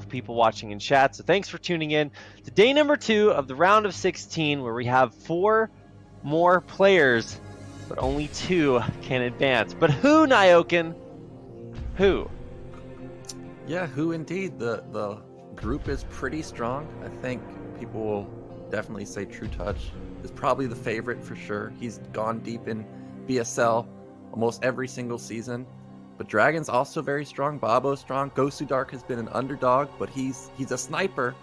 people watching in chat. So thanks for tuning in to day number 2 of the round of 16, where we have 4 more players, but only 2 can advance. But who, Nyoken? Who? Yeah, who indeed? The group is pretty strong. I think people will definitely say Trutacz is probably the favorite for sure. He's gone deep in BSL almost every single season. But Dragon's also very strong. Babo's strong. Gosudark has been an underdog, but he's a sniper.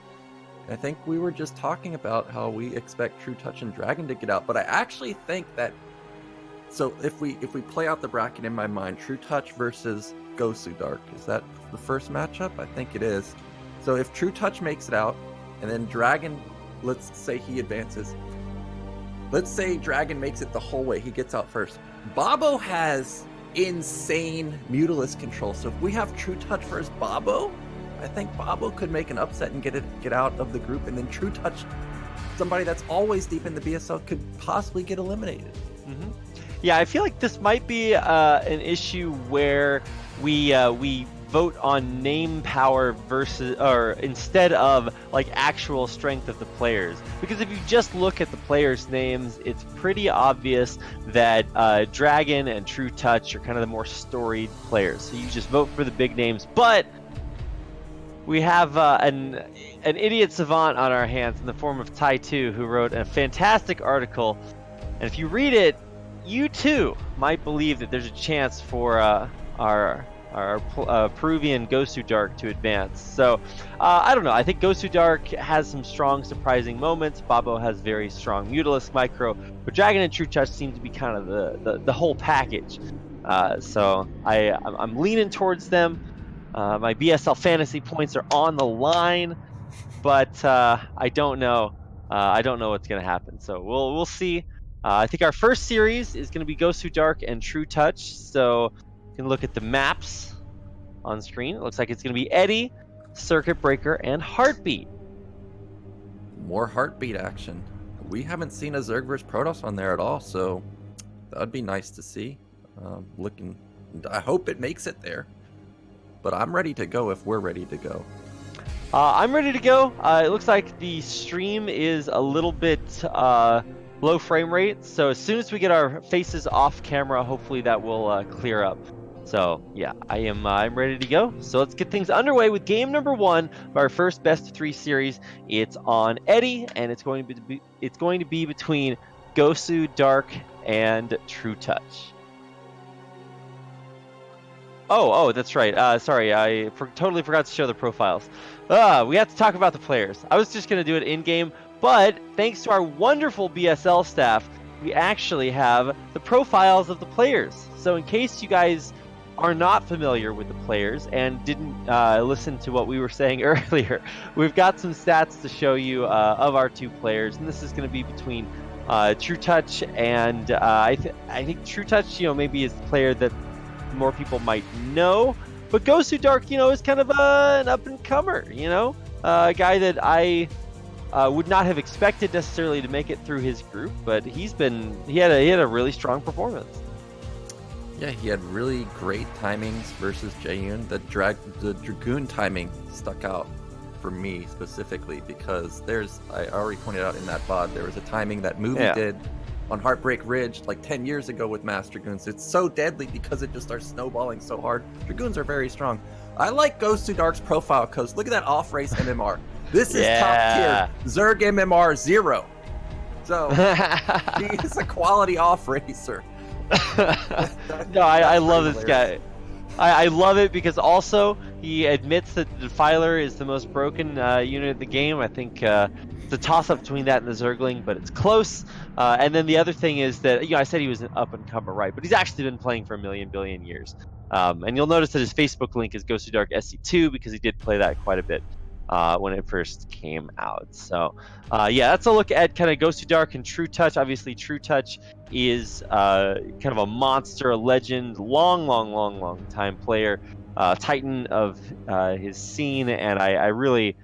I think we were just talking about how we expect Trutacz and Dragon to get out, but I actually think that, so if we play out the bracket in my mind, Trutacz versus Gosudark, is that the first matchup? I think it is. So if Trutacz makes it out, and then Dragon, let's say he advances. Let's say Dragon makes it the whole way. He gets out first. Babo has insane Mutalisk control. So if we have Trutacz versus Babo, I think Babo could make an upset and get out of the group, and then Trutacz, somebody that's always deep in the BSL, could possibly get eliminated. Mm-hmm. Yeah, I feel like this might be an issue where we vote on name power versus, or instead of like actual strength of the players. Because if you just look at the players' names, it's pretty obvious that Dragon and Trutacz are kind of the more storied players. So you just vote for the big names. But we have an idiot savant on our hands in the form of Tai2, who wrote a fantastic article. And if you read it, you too might believe that there's a chance for our Peruvian Gosudark to advance. So I don't know. I think Gosudark has some strong, surprising moments. Babo has very strong Mutalisk micro, but Dragon and Trutacz seem to be kind of the whole package. So I'm leaning towards them. My BSL fantasy points are on the line, but I don't know. I don't know what's going to happen. So we'll see. I think our first series is going to be Gosudark and Trutacz. So you can look at the maps on screen. It looks like it's going to be Eddie, Circuit Breaker, and Heartbeat. More Heartbeat action. We haven't seen a Zerg vs Protoss on there at all, so that'd be nice to see. I hope it makes it there. But I'm ready to go if we're ready to go. I'm ready to go. It looks like the stream is a little bit low frame rate, so as soon as we get our faces off camera, hopefully that will clear up. So yeah, I'm ready to go. So let's get things underway with game number 1 of our first best of 3 series. It's on Eddie, and it's going to be between Gosudark and Trutacz. Oh, that's right. Sorry, I totally forgot to show the profiles. We have to talk about the players. I was just going to do it in-game, but thanks to our wonderful BSL staff, we actually have the profiles of the players. So in case you guys are not familiar with the players and didn't listen to what we were saying earlier, we've got some stats to show you of our 2 players, and this is going to be between Trutacz and I think Trutacz, maybe is the player that more people might know, but Gosudark, is kind of an up-and-comer, a guy that I would not have expected necessarily to make it through his group, but he had a really strong performance. Yeah, he had really great timings versus Jaeyoon. The Dragoon timing stuck out for me specifically because I already pointed out in that VOD, there was a timing that Movie did on Heartbreak Ridge like 10 years ago with Mass Dragoons. It's so deadly because it just starts snowballing so hard. Dragoons are very strong. I like Gosudark's profile because look at that off-race MMR. This is top tier Zerg MMR 0. So he is a quality off-racer. No, I love this guy. I love it because also he admits that the Defiler is the most broken unit of the game. I think it's a toss-up between that and the Zergling, but it's close. And then the other thing is that, I said he was an up-and-comer, right? But he's actually been playing for a billion years. And you'll notice that his Facebook link is Gosudark SC2 because he did play that quite a bit when it first came out. So, that's a look at kind of Gosudark and Trutacz. Obviously, Trutacz is kind of a monster, a legend, long time player, titan of his scene, and I really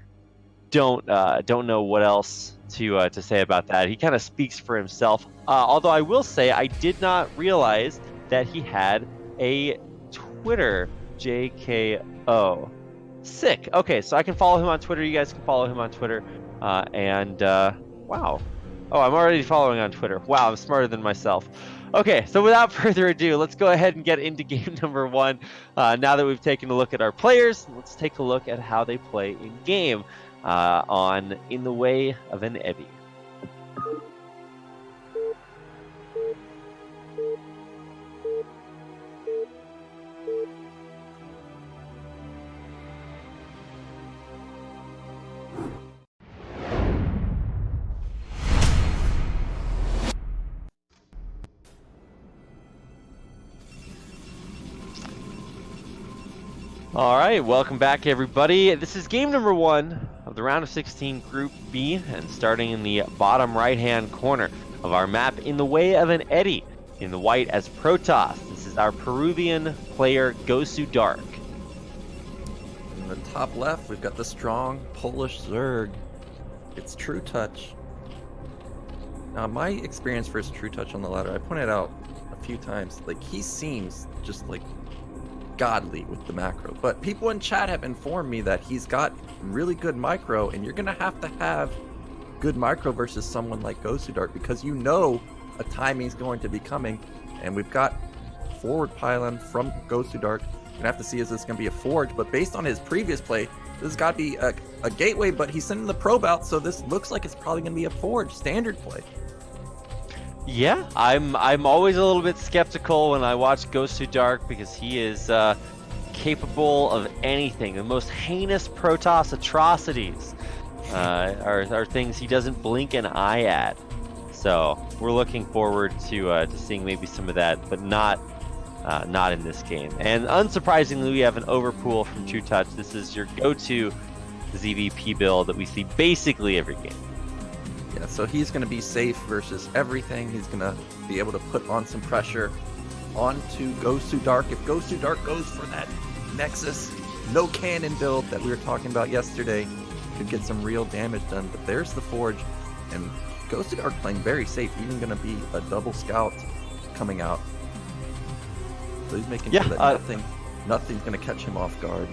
don't know what else to say about that. He kind of speaks for himself. Although I will say I did not realize that he had a Twitter JKO. Sick. Okay, so I can follow him on Twitter. You guys can follow him on Twitter. Wow. Oh, I'm already following on Twitter. Wow, I'm smarter than myself. Okay, so without further ado, let's go ahead and get into game number one. Now that we've taken a look at our players, let's take a look at how they play in game on In the Way of an Eddy. All right, welcome back, everybody. This is game number one of the round of 16 Group B, and starting in the bottom right-hand corner of our map, In the Way of an Eddy, in the white as Protoss. This is our Peruvian player, Gosudark. In the top left, we've got the strong Polish Zerg. It's Trutacz. Now, my experience versus Trutacz on the ladder, I pointed out a few times, like, he seems just, like, godly with the macro, but people in chat have informed me that he's got really good micro, and you're gonna have good micro versus someone like Gosudark, because you know a timing's going to be coming, and we've got forward pylon from Gosudark. You're gonna have to see, is this gonna be a forge? But based on his previous play, this has got to be a gateway, but he's sending the probe out, so this looks like it's probably gonna be a forge standard play. Yeah, I'm always a little bit skeptical when I watch Gosudark, because he is capable of anything. The most heinous Protoss atrocities are things he doesn't blink an eye at. So we're looking forward to seeing maybe some of that, but not in this game. And unsurprisingly, we have an overpool from Trutacz. This is your go-to ZVP build that we see basically every game. Yeah, so he's going to be safe versus everything. He's going to be able to put on some pressure onto Gosudark. If Gosudark goes for that Nexus no cannon build that we were talking about yesterday, could get some real damage done. But there's the Forge, and Gosudark playing very safe. Even going to be a double scout coming out. So he's making sure that nothing's going to catch him off guard.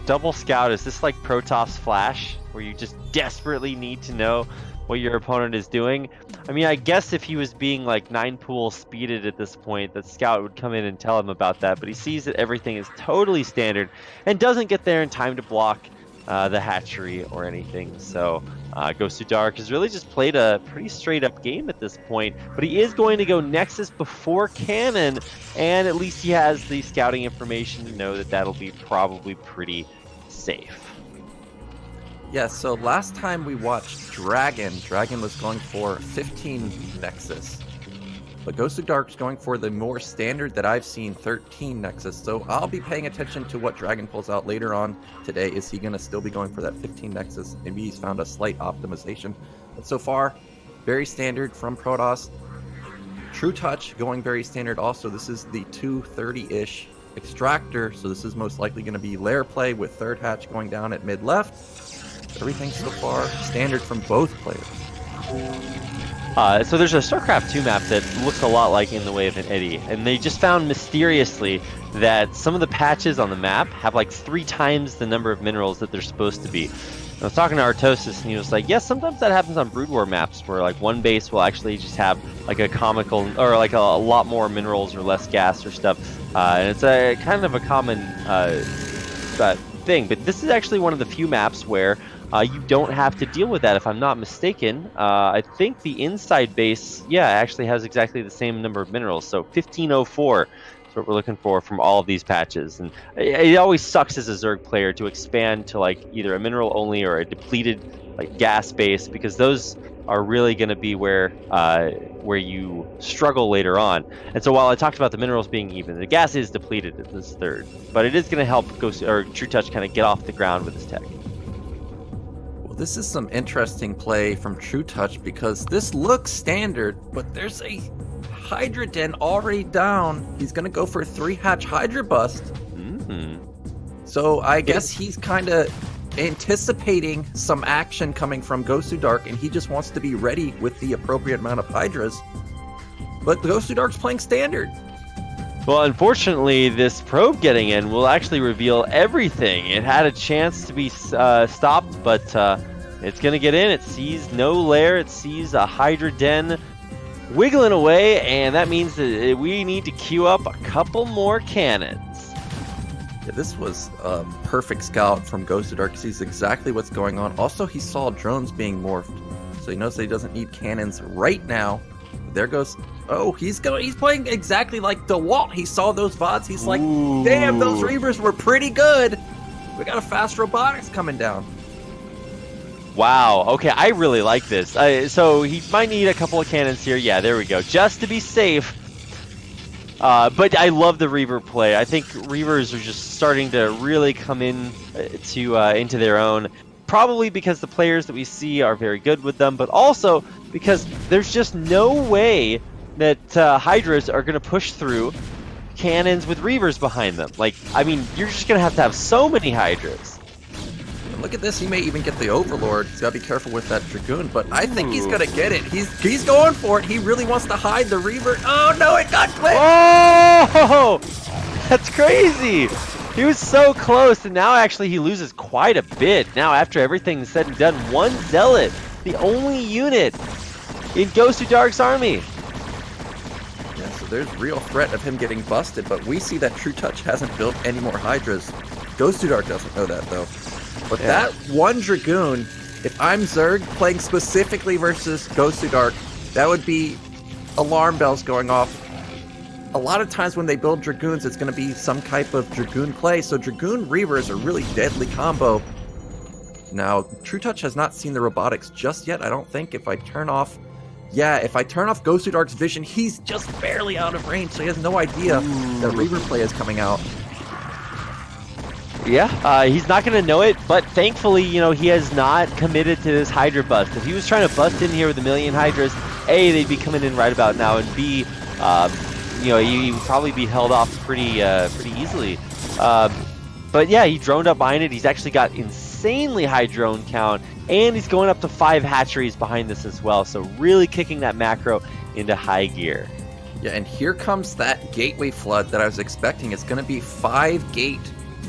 Double scout, is this like Protoss Flash, where you just desperately need to know what your opponent is doing? I mean, I guess if he was being like 9-pool speeded at this point, that scout would come in and tell him about that, but he sees that everything is totally standard and doesn't get there in time to block the hatchery or anything. So Gosudark has really just played a pretty straight up game at this point, but he is going to go Nexus before cannon, and at least he has the scouting information to know that that'll be probably pretty safe. Yeah, so last time we watched Dragon was going for 15 Nexus. But Gosudark's going for the more standard that I've seen, 13 Nexus. So I'll be paying attention to what Dragon pulls out later on today. Is he going to still be going for that 15 Nexus? Maybe he's found a slight optimization. But so far, very standard from Protoss. Trutacz going very standard also. This is the 230-ish extractor. So this is most likely going to be lair play with third hatch going down at mid-left. Everything so far standard from both players. So there's a StarCraft 2 map that looks a lot like In the Way of an Eddy, and they just found mysteriously that some of the patches on the map have like 3 times the number of minerals that they're supposed to be. And I was talking to Artosis, and he was like, yes, sometimes that happens on Brood War maps, where like one base will actually just have like a comical, or like a lot more minerals or less gas or stuff. And it's a kind of a common thing, but this is actually one of the few maps where you don't have to deal with that, if I'm not mistaken. I think the inside base, actually has exactly the same number of minerals. So 1504 is what we're looking for from all of these patches. And it always sucks as a Zerg player to expand to like either a mineral only or a depleted like gas base, because those are really going to be where you struggle later on. And so while I talked about the minerals being even, the gas is depleted at this third, but it is going to help Trutacz kind of get off the ground with his tech. This is some interesting play from Trutacz, because this looks standard, but there's a Hydra Den already down. He's going to go for a 3-hatch Hydra bust. Mm-hmm. So I guess he's kind of anticipating some action coming from Gosudark, and he just wants to be ready with the appropriate amount of Hydras. But Gosudark's playing standard. Well, unfortunately, this probe getting in will actually reveal everything. It had a chance to be stopped, but it's going to get in. It sees no lair. It sees a Hydra den wiggling away, and that means that we need to queue up a couple more cannons. Yeah, this was a perfect scout from Gosudark. He sees exactly what's going on. Also, he saw drones being morphed, so he knows that he doesn't need cannons right now. There goes... Oh, he's playing exactly like DeWalt. He saw those VODs. He's like, damn, those Reavers were pretty good. We got a fast robotics coming down. Wow. Okay, I really like this. So he might need a couple of cannons here. Yeah, there we go. Just to be safe. But I love the Reaver play. I think Reavers are just starting to really come in into their own. Probably because the players that we see are very good with them, but also because there's just no way that Hydras are going to push through cannons with Reavers behind them. Like, I mean, you're just going to have so many Hydras. Look at this. He may even get the Overlord. He's got to be careful with that Dragoon, but I think he's going to get it. He's going for it. He really wants to hide the Reaver. Oh, no, it got clipped. Oh, that's crazy. He was so close, and now actually he loses quite a bit. Now, after everything's said and done, one Zealot, the only unit in Gosudark's army. Yeah, so there's real threat of him getting busted, but we see that Trutacz hasn't built any more Hydras. Gosudark doesn't know that, though. But that one Dragoon, if I'm Zerg playing specifically versus Gosudark, that would be alarm bells going off. A lot of times when they build Dragoons, it's going to be some type of Dragoon play, so Dragoon Reaver is a really deadly combo. Now, Trutacz has not seen the robotics just yet, I don't think. If I turn off Gosudark's vision, he's just barely out of range, so he has no idea that Reaver play is coming out. Yeah, he's not going to know it, but thankfully, you know, he has not committed to this Hydra bust. If he was trying to bust in here with 1,000,000 Hydras, A, they'd be coming in right about now, and B, you know, he would probably be held off pretty easily. But yeah, he droned up behind it. He's actually got insanely high drone count, and he's going up to 5 hatcheries behind this as well, so really kicking that macro into high gear. Yeah, and here comes that gateway flood that I was expecting. It's going to be 5-gate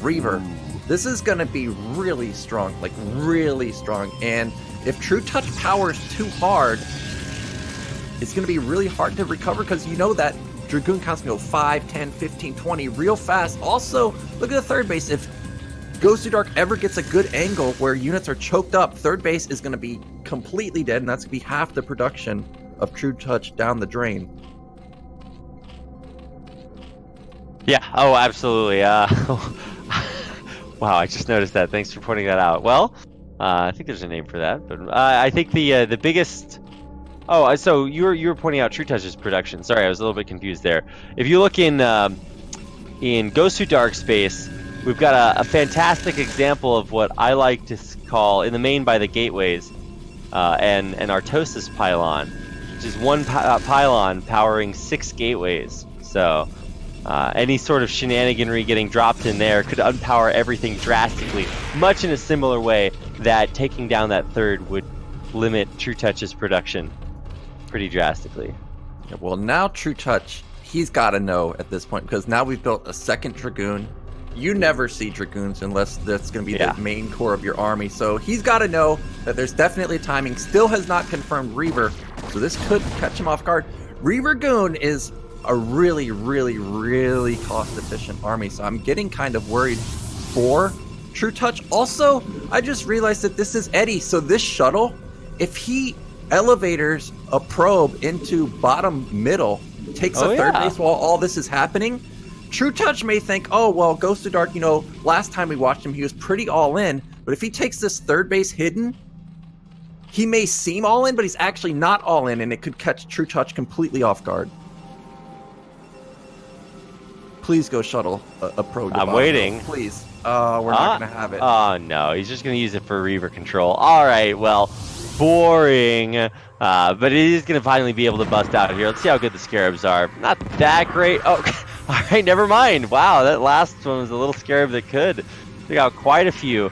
Reaver. This is going to be really strong, like really strong. And if Trutacz powers too hard, it's going to be really hard to recover because you know that Dragoon counts can go 5, 10, 15, 20 real fast. Also, look at the third base. If Gosudark ever gets a good angle where units are choked up, third base is going to be completely dead, and that's going to be half the production of Trutacz down the drain. Yeah, oh, absolutely. Wow, I just noticed that. Thanks for pointing that out. Well, I think there's a name for that, but I think the biggest... Oh, so you were pointing out Trutacz's production. Sorry, I was a little bit confused there. If you look in Gosudark space, we've got a fantastic example of what I like to call, in the main by the gateways, an Artosis pylon, which is one pylon powering 6 gateways. So... any sort of shenaniganry getting dropped in there could unpower everything drastically, much in a similar way that taking down that third would limit Trutacz's production pretty drastically. Yeah, well, now Trutacz, he's got to know at this point, because now we've built a second Dragoon. You never see Dragoons unless that's going to be the main core of your army, so he's got to know that there's definitely timing. Still has not confirmed Reaver, so this could catch him off guard. Reaver Goon is a really, really, really cost-efficient army, so I'm getting kind of worried for Trutacz. Also, I just realized that this is Eddie, so this shuttle, if he elevators a probe into bottom middle, takes a third base while all this is happening, Trutacz may think, oh, well, Gosudark, you know, last time we watched him, he was pretty all in, but if he takes this third base hidden, he may seem all in, but he's actually not all in, and it could catch Trutacz completely off guard. Please go shuttle a probe. I'm waiting. Please. We're not going to have it. Oh, no. He's just going to use it for Reaver control. All right, well, boring. But it is going to finally be able to bust out here. Let's see how good the Scarabs are. Not that great. Oh, all right, never mind. Wow, that last one was a little Scarab that could take out quite a few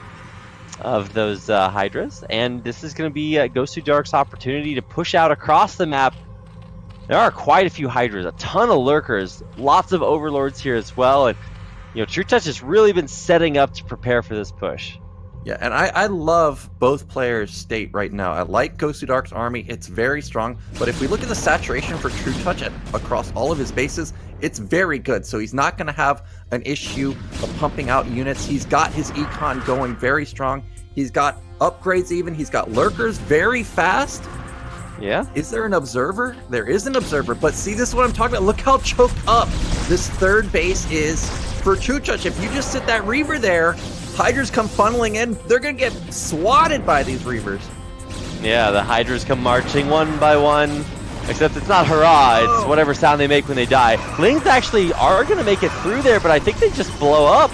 of those Hydras. And this is going to be Gosudark's opportunity to push out across the map There are quite a few Hydras, a ton of Lurkers, lots of Overlords here as well, and Trutacz has really been setting up to prepare for this push. Yeah, and I love both players' state right now. I like Gosudark's army. It's very strong. But if we look at the saturation for Trutacz across all of his bases, it's very good. So he's not going to have an issue of pumping out units. He's got his econ going very strong. He's got upgrades even. He's got lurkers very fast. Yeah. Is there an observer? There is an observer. But see, this is what I'm talking about. Look how choked up this third base is for Trutacz. If you just sit that Reaver there, Hydras come funneling in. They're going to get swatted by these Reavers. Yeah, the Hydras come marching one by one. Except it's not hurrah, it's whatever sound they make when they die. Lings actually are going to make it through there, but I think they just blow up.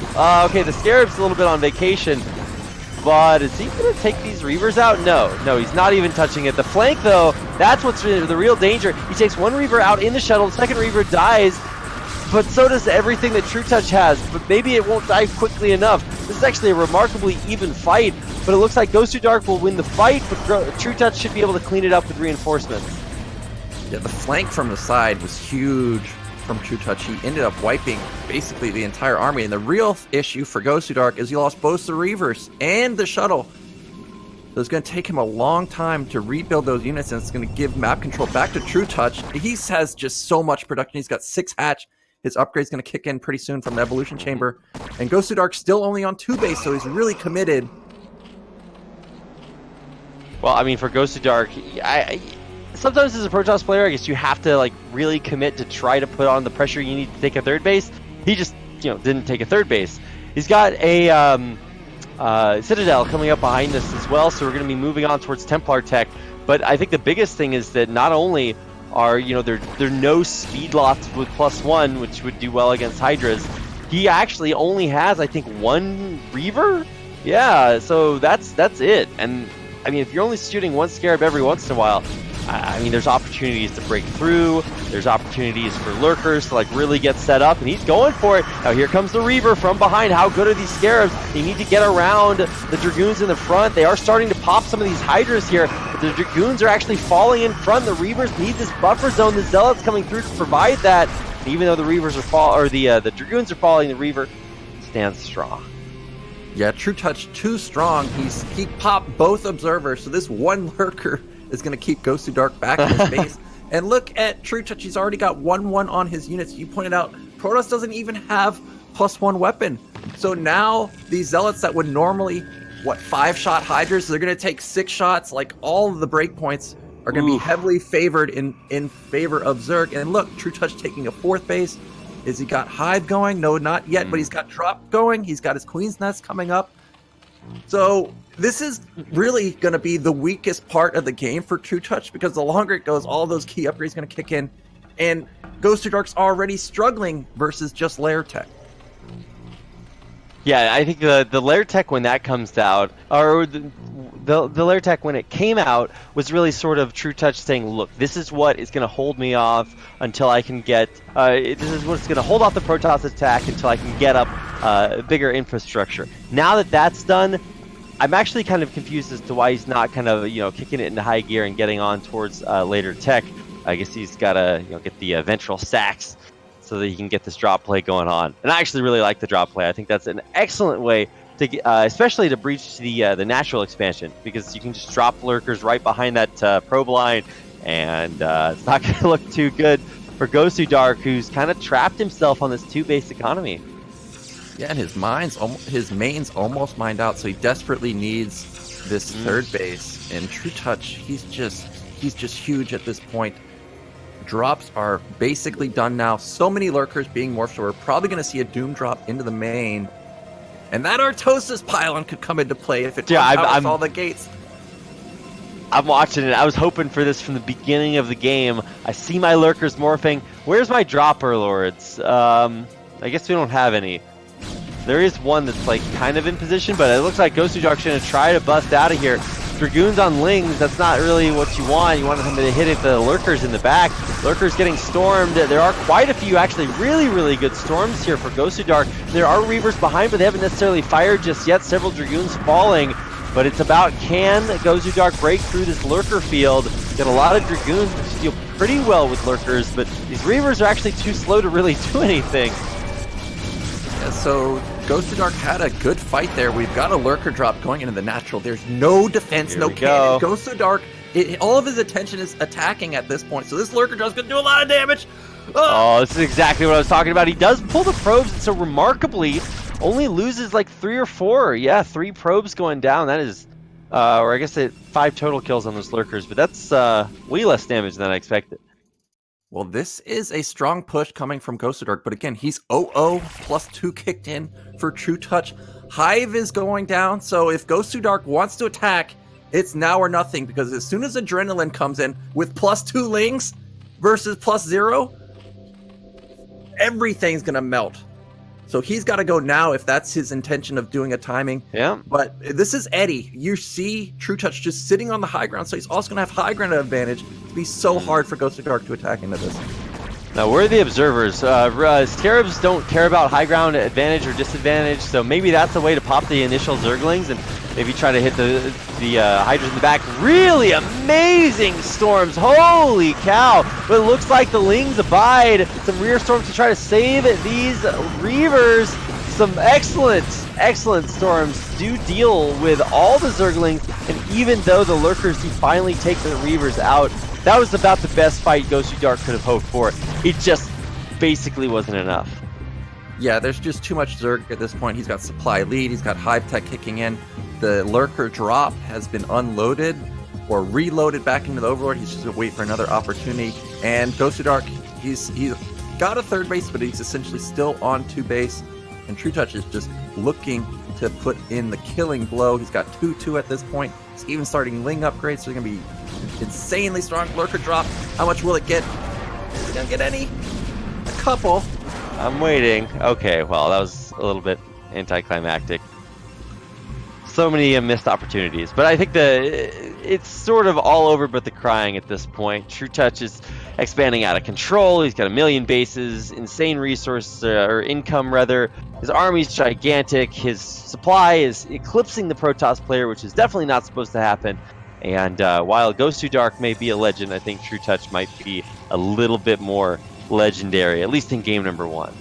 Okay, the Scarab's a little bit on vacation. But is he going to take these Reavers out? No, he's not even touching it. The flank, though, that's what's the real danger. He takes one Reaver out in the shuttle, the second Reaver dies, but so does everything that Trutacz has, but maybe it won't die quickly enough. This is actually a remarkably even fight, but it looks like Gosudark will win the fight, but Trutacz should be able to clean it up with reinforcements. Yeah, the flank from the side was huge from Trutacz. He ended up wiping basically the entire army, and the real issue for Gosudark is he lost both the Reavers and the shuttle. So it's going to take him a long time to rebuild those units, and it's going to give map control back to Trutacz. He has just so much production. He's got 6 hatch. His upgrade's going to kick in pretty soon from the Evolution Chamber. And Gosudark's still only on 2 base, so he's really committed. Well, I mean, for Gosudark, sometimes as a Protoss player, I guess you have to really commit to try to put on the pressure you need to take a third base. He just, didn't take a third base. He's got a Citadel coming up behind us as well, so we're going to be moving on towards Templar tech. But I think the biggest thing is that not only are, there are no speed lots with +1, which would do well against Hydras. He actually only has, I think, 1 Reaver? Yeah, so that's it. And, I mean, if you're only shooting 1 Scarab every once in a while, I mean, there's opportunities to break through. There's opportunities for lurkers to really get set up, and he's going for it. Now here comes the Reaver from behind. How good are these Scarabs? They need to get around the Dragoons in the front. They are starting to pop some of these Hydras here, but the Dragoons are actually falling in front. The Reavers need this buffer zone. The Zealots coming through to provide that. And even though the Reavers are the Dragoons are falling, the Reaver stands strong. Yeah, Trutacz too strong. He popped both observers, so this one lurker is going to keep Gosudark back in his base. And look at Trutacz. He's already got 1-1 on his units. You pointed out, Protoss doesn't even have +1 weapon. So now these Zealots that would normally, 5-shot Hydras, they're going to take 6 shots. All of the breakpoints are going to be heavily favored in favor of Zerg. And look, Trutacz taking a 4th base. Is he got Hive going? No, not yet, but he's got Drop going. He's got his Queen's Nest coming up. So this is really going to be the weakest part of the game for Trutacz, because the longer it goes, all those key upgrades are going to kick in, and Gosudark's already struggling versus just Lair Tech. Yeah, I think the Lair Tech, when that comes out, or the Lair Tech when it came out, was really sort of Trutacz saying, look, this is what is going to hold me off until I can get, this is what's going to hold off the Protoss attack until I can get up bigger infrastructure. Now that that's done, I'm actually kind of confused as to why he's not kind of, kicking it into high gear and getting on towards later tech. I guess he's got to, get the ventral stacks so that he can get this drop play going on. And I actually really like the drop play. I think that's an excellent way to get, especially to breach the natural expansion, because you can just drop lurkers right behind that probe line, and it's not going to look too good for Gosudark, who's kind of trapped himself on this 2-base economy. Yeah, and his main's almost mined out, so he desperately needs this 3rd base. And Trutacz, he's just huge at this point. Drops are basically done now. So many lurkers being morphed, so we're probably going to see a Doom drop into the main. And that Artosis pylon could come into play if it comes all the gates. I'm watching it. I was hoping for this from the beginning of the game. I see my lurkers morphing. Where's my dropper lords? I guess we don't have any. There is one that's kind of in position, but it looks like Gosudark's going to try to bust out of here. Dragoons on Lings, that's not really what you want. You want them to hit the Lurkers in the back. Lurkers getting stormed. There are quite a few actually really, really good storms here for Gosudark. There are Reavers behind, but they haven't necessarily fired just yet. Several Dragoons falling. but it's about, can Gosudark break through this lurker field? Got a lot of Dragoons, which deal pretty well with lurkers, but these Reavers are actually too slow to really do anything. Yeah, so Gosudark had a good fight there. We've got a lurker drop going into the natural. There's no defense, no cannon. Gosudark, all of his attention is attacking at this point, so this lurker drop's going to do a lot of damage. Oh, this is exactly what I was talking about. He does pull the probes, and so remarkably, only loses like 3 or 4. Yeah, 3 probes going down. That is, or I guess 5 total kills on those lurkers, but that's way less damage than I expected. Well, this is a strong push coming from Gosudark, but again, he's 0-0 plus 2 kicked in for Trutacz. Hive is going down, so if Gosudark wants to attack, it's now or nothing, because as soon as Adrenaline comes in with plus 2 lings versus plus 0, everything's going to melt. So he's got to go now if that's his intention of doing a timing. Yeah. But this is Eddie. You see Trutacz just sitting on the high ground, so he's also going to have high ground advantage. It'd be so hard for Gosudark to attack into this. Now, we're the observers. Scarabs don't care about high ground advantage or disadvantage, so maybe that's a way to pop the initial Zerglings and maybe try to hit the Hydras in the back. Really amazing storms. Holy cow. But it looks like the Lings abide. Some rear storms to try to save these Reavers. Some excellent storms do deal with all the Zerglings, and even though the Lurkers do finally take the Reavers out, that was about the best fight Gosudark could have hoped for. It just basically wasn't enough. Yeah, there's just too much Zerg at this point. He's got supply lead, he's got Hive Tech kicking in. The Lurker drop has been unloaded or reloaded back into the Overlord. He's just going to wait for another opportunity. And Gosudark, he's got a third base, but he's essentially still on 2 base. And Trutacz is just looking to put in the killing blow. He's got 2-2 at this point. He's even starting Ling upgrades, so they're going to be insanely strong. Lurker drop, how much will it get? Is it going to get any? A couple. I'm waiting. Okay, well, that was a little bit anticlimactic. So many missed opportunities, but I think it's sort of all over but the crying at this point. Trutacz is expanding out of control. He's got a million bases, insane resource or income rather. His army's gigantic. His supply is eclipsing the Protoss player, which is definitely not supposed to happen. And while Gosudark may be a legend, I think Trutacz might be a little bit more legendary, at least in game number 1.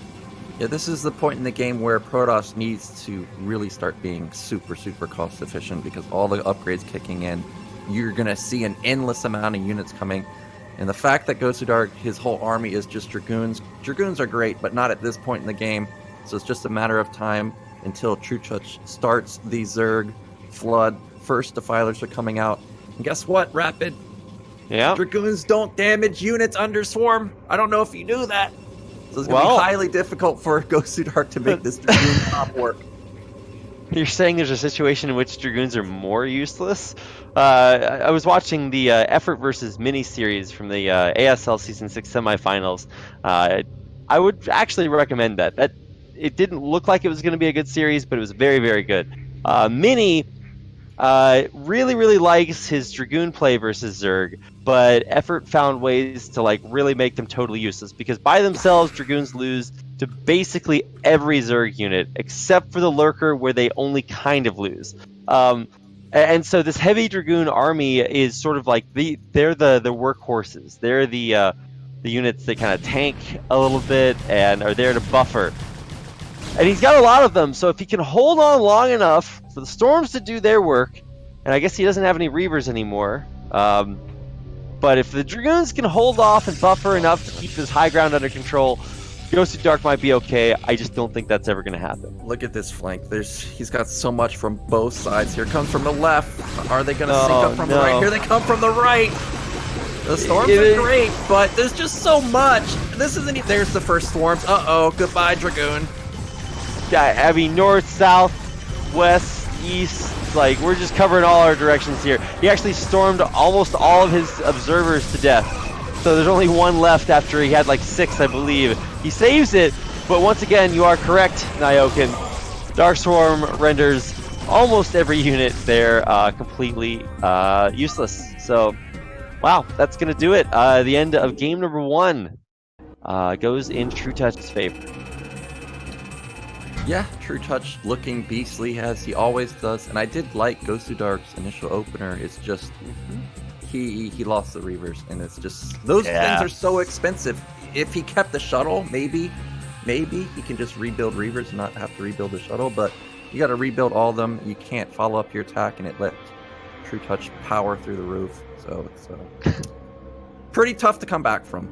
Yeah, this is the point in the game where Protoss needs to really start being super cost efficient, because all the upgrades kicking in, you're going to see an endless amount of units coming. And the fact that Gosudark, his whole army is just Dragoons. Dragoons are great, but not at this point in the game. So it's just a matter of time until Trutacz starts the Zerg flood. First defilers are coming out. And guess what, Rapid? Yeah. Dragoons don't damage units under Swarm. I don't know if you knew that. So it's going to be highly difficult for Gosudark to make this Dragoon comp work. You're saying there's a situation in which Dragoons are more useless? I was watching the Effort versus Mini series from the ASL Season 6 semifinals. I would actually recommend that. It didn't look like it was going to be a good series, but it was very, very good. Mini really likes his Dragoon play versus Zerg, but Effort found ways to really make them totally useless, because by themselves Dragoons lose to basically every Zerg unit except for the Lurker, where they only kind of lose. And so this heavy Dragoon army is sort of like they're the workhorses. They're the units that kind of tank a little bit and are there to buffer. And he's got a lot of them, so if he can hold on long enough for the Storms to do their work, and I guess he doesn't have any Reavers anymore, but if the Dragoons can hold off and buffer enough to keep his high ground under control, Gosudark might be okay. I just don't think that's ever going to happen. Look at this flank. He's got so much from both sides. Here comes from the left. Are they going to sync up from the right? Here they come from the right. The Storms are great, but there's just so much. This isn't. There's the first Swarms. Uh-oh. Goodbye, Dragoon. Yeah, I mean, north, south, west, east, we're just covering all our directions here. He actually stormed almost all of his observers to death. So there's only one left after he had 6, I believe. He saves it, but once again, you are correct, Nyokin. Dark Swarm renders almost every unit there completely useless. So, wow, that's going to do it. The end of game number 1 goes in Trutouch's favor. Yeah, Trutacz looking beastly as he always does, and I did like Gosudark's initial opener. It's just he lost the Reavers, and it's just those things are so expensive. If he kept the shuttle, maybe he can just rebuild Reavers and not have to rebuild the shuttle. But you got to rebuild all of them. You can't follow up your attack, and it let Trutacz power through the roof. So it's pretty tough to come back from.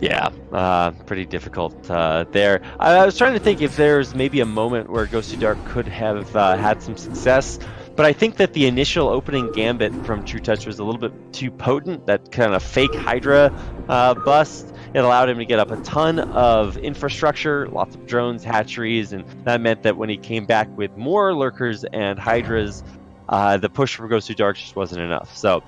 Yeah, pretty difficult there. I was trying to think if there's maybe a moment where Gosudark could have had some success, but I think that the initial opening gambit from Trutacz was a little bit too potent. That kind of fake Hydra bust. It allowed him to get up a ton of infrastructure, lots of drones, hatcheries, and that meant that when he came back with more lurkers and Hydras, the push for Gosudark just wasn't enough. So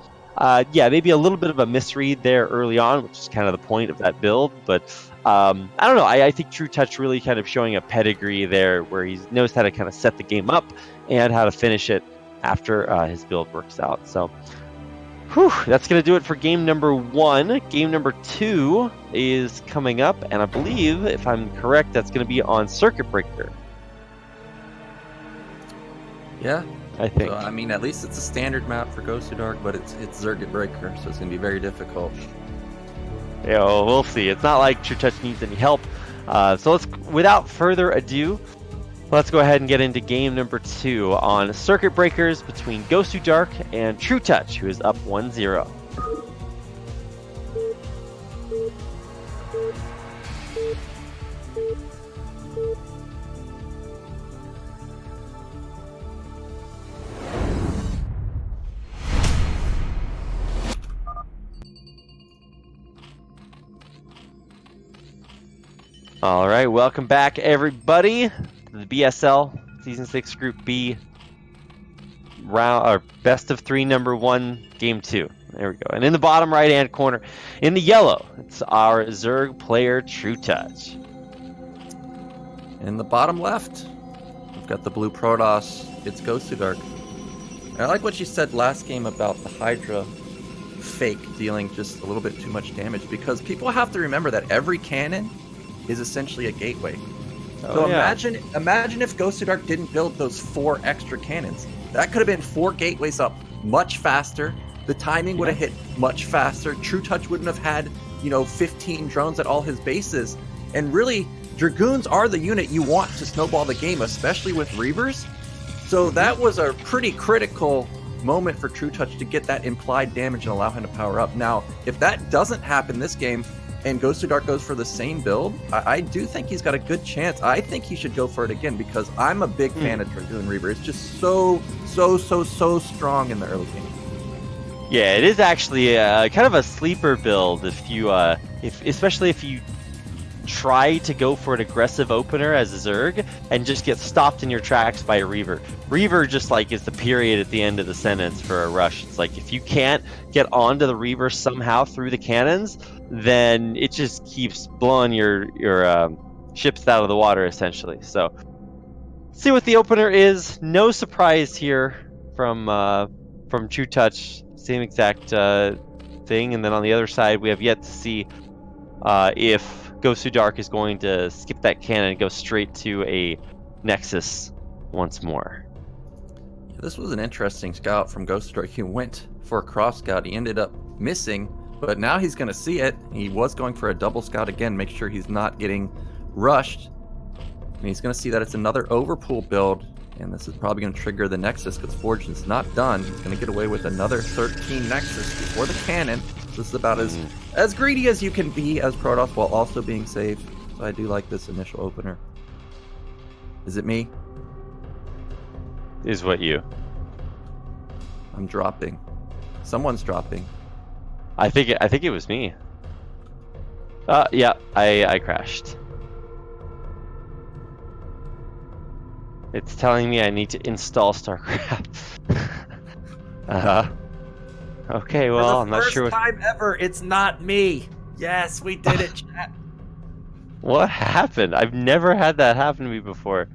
yeah, maybe a little bit of a misread there early on, which is kind of the point of that build. But I don't know. I think Trutacz really kind of showing a pedigree there where he knows how to kind of set the game up and how to finish it after his build works out. So that's going to do it for game number 1. Game number 2 is coming up, and I believe, if I'm correct, that's going to be on Circuit Breaker. Yeah. I think. So, I mean, at least it's a standard map for Gosudark, but it's Circuit Breaker, so it's going to be very difficult. Yeah, well, we'll see. It's not like Trutacz needs any help. So let's, without further ado, let's go ahead and get into game number 2 on Circuit Breakers between Gosudark and Trutacz, who is up 1-0. All right, welcome back, everybody, to the BSL Season 6 Group B round, or best of 3, number 1, game 2. There we go. And in the bottom right-hand corner, in the yellow, it's our Zerg player, Trutacz. In the bottom left, we've got the blue Protoss. It's Gosudark. And I like what you said last game about the Hydra fake dealing just a little bit too much damage, because people have to remember that every cannon is essentially a gateway. So imagine if Gosudark didn't build those 4 extra cannons. That could have been 4 gateways up much faster. The timing would have hit much faster. Trutacz wouldn't have had, 15 drones at all his bases. And really, Dragoons are the unit you want to snowball the game, especially with Reavers. So that was a pretty critical moment for Trutacz to get that implied damage and allow him to power up. Now, if that doesn't happen this game, and Gosudark goes for the same build, I do think he's got a good chance. I think he should go for it again, because I'm a big fan of Dragoon Reaver. It's just so strong in the early game. Yeah, it is actually kind of a sleeper build if you, especially if you try to go for an aggressive opener as a Zerg and just get stopped in your tracks by a Reaver. Reaver just is the period at the end of the sentence for a rush. It's like if you can't get onto the Reaver somehow through the cannons, then it just keeps blowing your ships out of the water, essentially. So, see what the opener is. No surprise here from Trutacz. Same exact thing. And then on the other side, we have yet to see if Gosudark is going to skip that cannon and go straight to a Nexus once more. This was an interesting scout from Gosudark. He went for a cross scout. He ended up missing, but now he's going to see it. He was going for a double scout again, make sure he's not getting rushed. And he's going to see that it's another overpool build, and this is probably going to trigger the Nexus because Fortune's not done. He's going to get away with another 13 Nexus before the cannon. This is about as greedy as you can be as Protoss while also being safe. So I do like this initial opener. Is it me? Is what you? I'm dropping. Someone's dropping. I think it was me. Yeah, I crashed. It's telling me I need to install StarCraft. Okay, well, I'm not sure. First time ever, it's not me. Yes, we did it, chat. What happened? I've never had that happen to me before.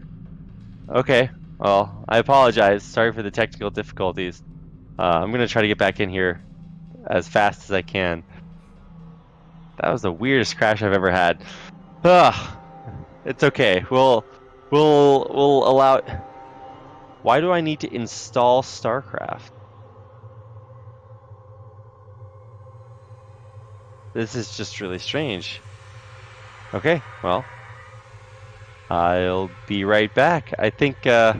Okay, well, I apologize. Sorry for the technical difficulties. I'm gonna try to get back in here as fast as I can. That was the weirdest crash I've ever had. It's okay. We'll We'll allow. Why do I need to install StarCraft? This is just really strange. Okay, well, I'll be right back. I think, yeah,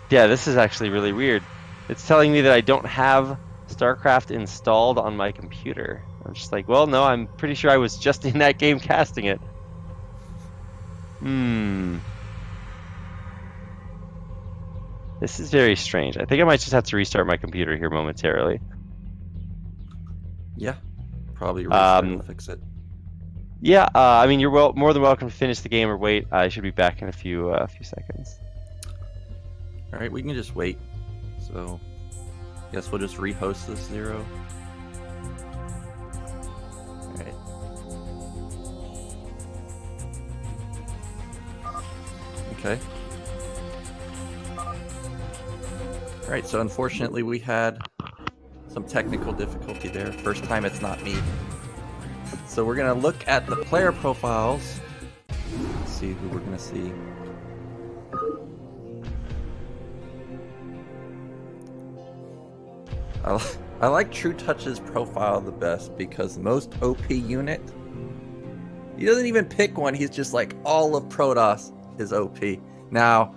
this is actually really weird. It's telling me that I don't have StarCraft installed on my computer. I'm just like, well, no, I'm pretty sure I was just in that game casting it. This is very strange. I think I might just have to restart my computer here momentarily. Yeah, probably restart and fix it. Yeah, I mean, you're more than welcome to finish the game or wait. I should be back in a few seconds. All right, we can just wait. So, guess we'll just rehost this Zero. All right. Okay. All right, so unfortunately we had some technical difficulty there. First time it's not me. So we're gonna look at the player profiles. Let's see who we're gonna see. I like Trutouch's profile the best because most OP unit, he doesn't even pick one, he's just like all of Protoss is OP. Now,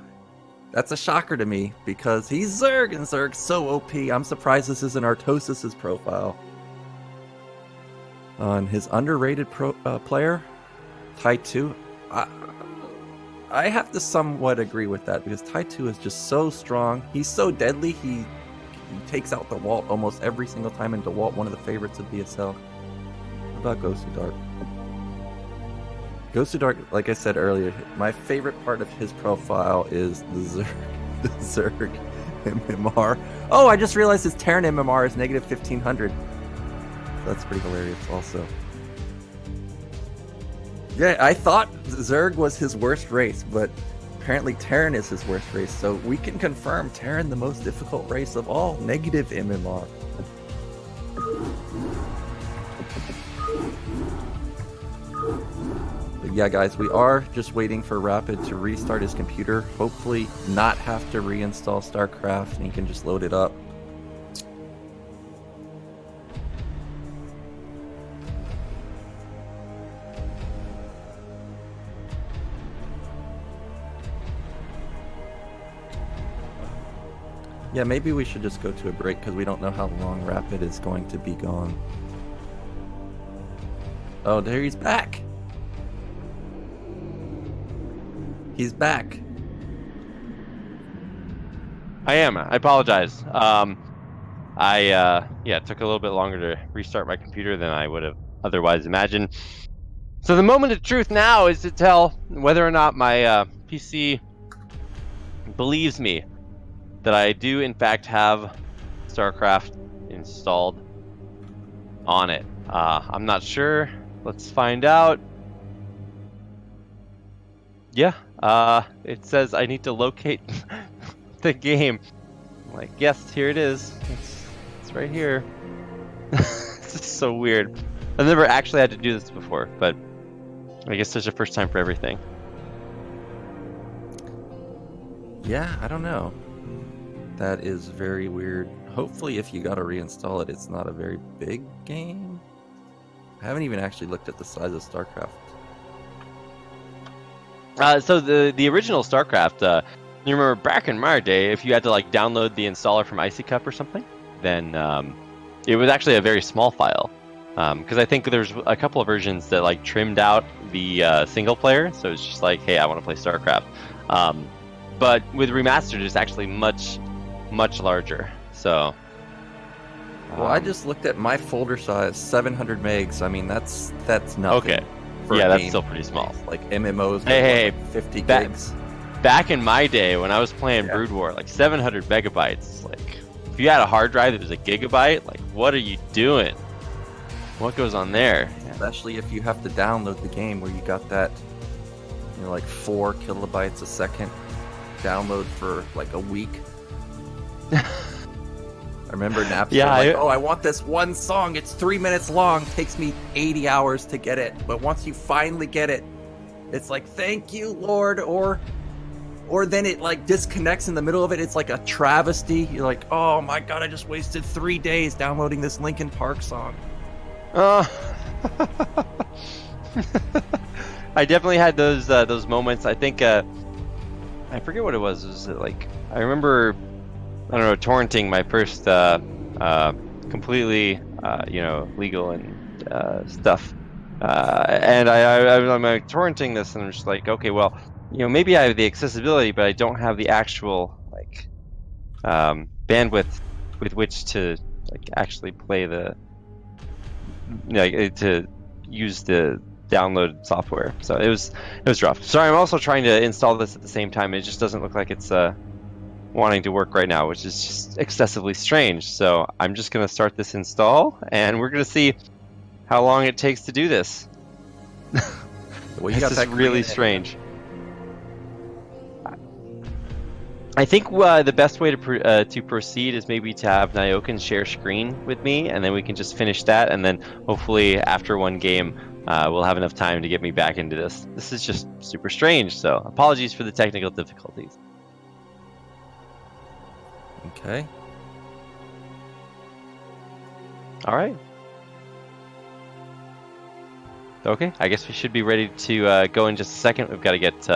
that's a shocker to me because he's Zerg and Zerg's so OP. I'm surprised this isn't Artosis's profile. On his underrated player, Tai 2, I have to somewhat agree with that because Tai 2 is just so strong. He's so deadly, he takes out DeWalt almost every single time, and DeWalt, one of the favorites of BSL. What about Gosudark? Gosudark, like I said earlier, my favorite part of his profile is the Zerg MMR. Oh, I just realized his Terran MMR is negative 1500. That's pretty hilarious also. Yeah, I thought Zerg was his worst race, but apparently Terran is his worst race, so we can confirm Terran the most difficult race of all, negative MMR. But yeah, guys, we are just waiting for Rapid to restart his computer, hopefully not have to reinstall StarCraft, and he can just load it up. Yeah, maybe we should just go to a break because we don't know how long Rapid is going to be gone. Oh, there he's back! He's back. I am. I apologize. Yeah, it took a little bit longer to restart my computer than I would have otherwise imagined. So the moment of truth now is to tell whether or not my PC believes me that I do in fact have StarCraft installed on it. I'm not sure. Let's find out. Yeah, it says I need to locate the game. I'm like, yes, here it is. It's right here. This is so weird. I've never actually had to do this before, but I guess there's a first time for everything. Yeah, I don't know. That is very weird. Hopefully if you gotta reinstall it, it's not a very big game. I haven't even actually looked at the size of StarCraft. So the original StarCraft, you remember back in my day, if you had to like download the installer from Icy Cup or something, then it was actually a very small file. Because I think there's a couple of versions that like trimmed out the single player, so it's just like, hey, I want to play StarCraft. But with Remastered, it's actually much larger. So. Well, I just looked at my folder size, 700 megs. I mean, that's nothing. Okay. Yeah, that's still pretty small. Like MMOs, hey, like 50 gigs. Back in my day when I was playing Brood War, like 700 megabytes. Like, if you had a hard drive that was a gigabyte, like, what are you doing? What goes on there? Especially if you have to download the game where you got that, like 4 kilobytes a second download for like a week. I remember Napster. Yeah, I want this one song. It's 3 minutes long. Takes me 80 hours to get it. But once you finally get it, It's like, thank you, Lord, or then it like disconnects in the middle of it. It's like a travesty. You're like, oh my god, I just wasted 3 days downloading this Linkin Park song. I definitely had those moments. I think I forget what it was. Was it like I remember, I don't know, torrenting my first completely legal and stuff, and I'm like torrenting this, and I'm just like, okay, well, maybe I have the accessibility, but I don't have the actual like bandwidth with which to like actually play to use the download software. So it was rough. Sorry, I'm also trying to install this at the same time. It just doesn't look like it's wanting to work right now, which is just excessively strange. So I'm just going to start this install, and we're going to see how long it takes to do this. Well, you this got is really strange. I think the best way to proceed is maybe to have Nyoken share screen with me, and then we can just finish that, and then hopefully after one game we'll have enough time to get me back into this. This is just super strange, so apologies for the technical difficulties. Okay. All right. Okay, I guess we should be ready to go in just a second. We've got to get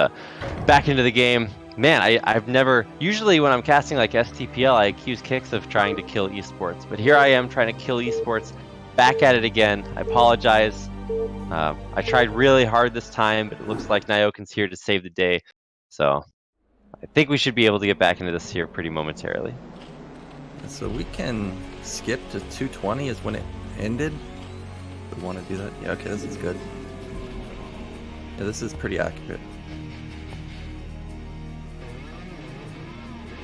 back into the game. Man, I've never... Usually when I'm casting like STPL, I accuse Kix of trying to kill esports. But here I am trying to kill esports. Back at it again. I apologize. I tried really hard this time, but it looks like Nyoken's here to save the day. So I think we should be able to get back into this here pretty momentarily. So we can skip to 220 is when it ended. We want to do that? Yeah, okay, this is good. Yeah, this is pretty accurate.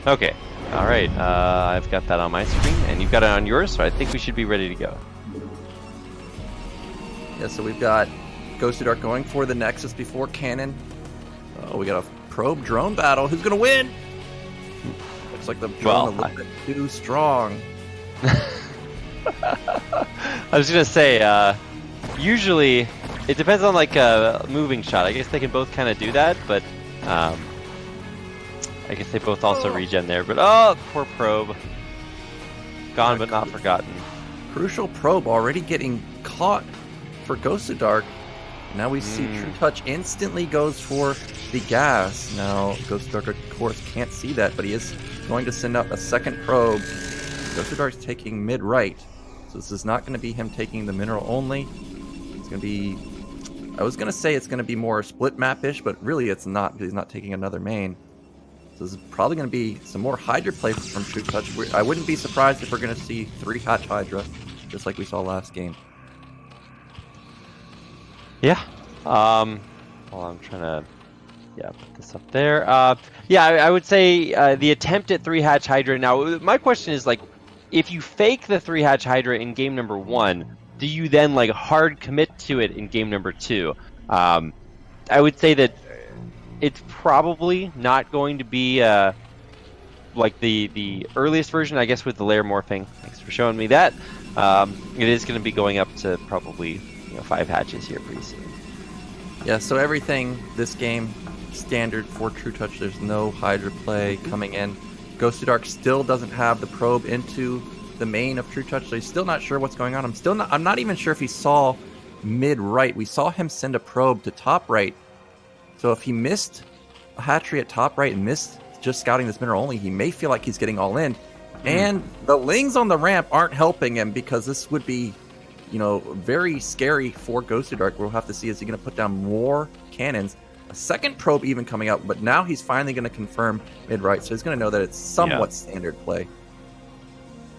Okay, all right. I've got that on my screen, and you've got it on yours, so I think we should be ready to go. Yeah, so we've got Gosudark going for the Nexus before Cannon. Oh, we got a probe drone battle. Who's gonna win? Looks like the drone a little bit too strong. I was gonna say, usually it depends on like a moving shot. I guess they can both kind of do that, but I guess they both also regen there. But oh, poor probe, gone but not forgotten. Crucial probe already getting caught for Gosudark. Now we see Trutacz instantly goes for the gas. Now Gosudark of course can't see that, but he is going to send out a second probe. Gosudark's taking mid-right, so this is not going to be him taking the mineral only. It's going to be... I was going to say it's going to be more split map-ish, but really it's not, because he's not taking another main. So this is probably going to be some more Hydra plays from Trutacz. I wouldn't be surprised if we're going to see 3 Hatch Hydra, just like we saw last game. Yeah. Well, I'm trying to... Yeah, put this up there. Yeah, I would say the attempt at 3 Hatch Hydra. Now, my question is, like, if you fake the 3 Hatch Hydra in game number 1, do you then, like, hard commit to it in game number 2? I would say that it's probably not going to be, like, the earliest version, I guess, with the layer morphing. Thanks for showing me that. It is going to be going up to probably, 5 hatches here pretty soon. Yeah, so everything this game... standard for Trutacz. There's no Hydra play coming in. Gosudark still doesn't have the probe into the main of Trutacz, so he's still not sure what's going on. I'm not even sure if he saw mid right. We saw him send a probe to top right. So if he missed a hatchery at top right and missed just scouting this mineral only, he may feel like he's getting all in. And the lings on the ramp aren't helping him, because this would be, very scary for Gosudark. We'll have to see, is he going to put down more cannons? A second probe even coming out, but now he's finally going to confirm mid-right, so he's going to know that it's somewhat standard play.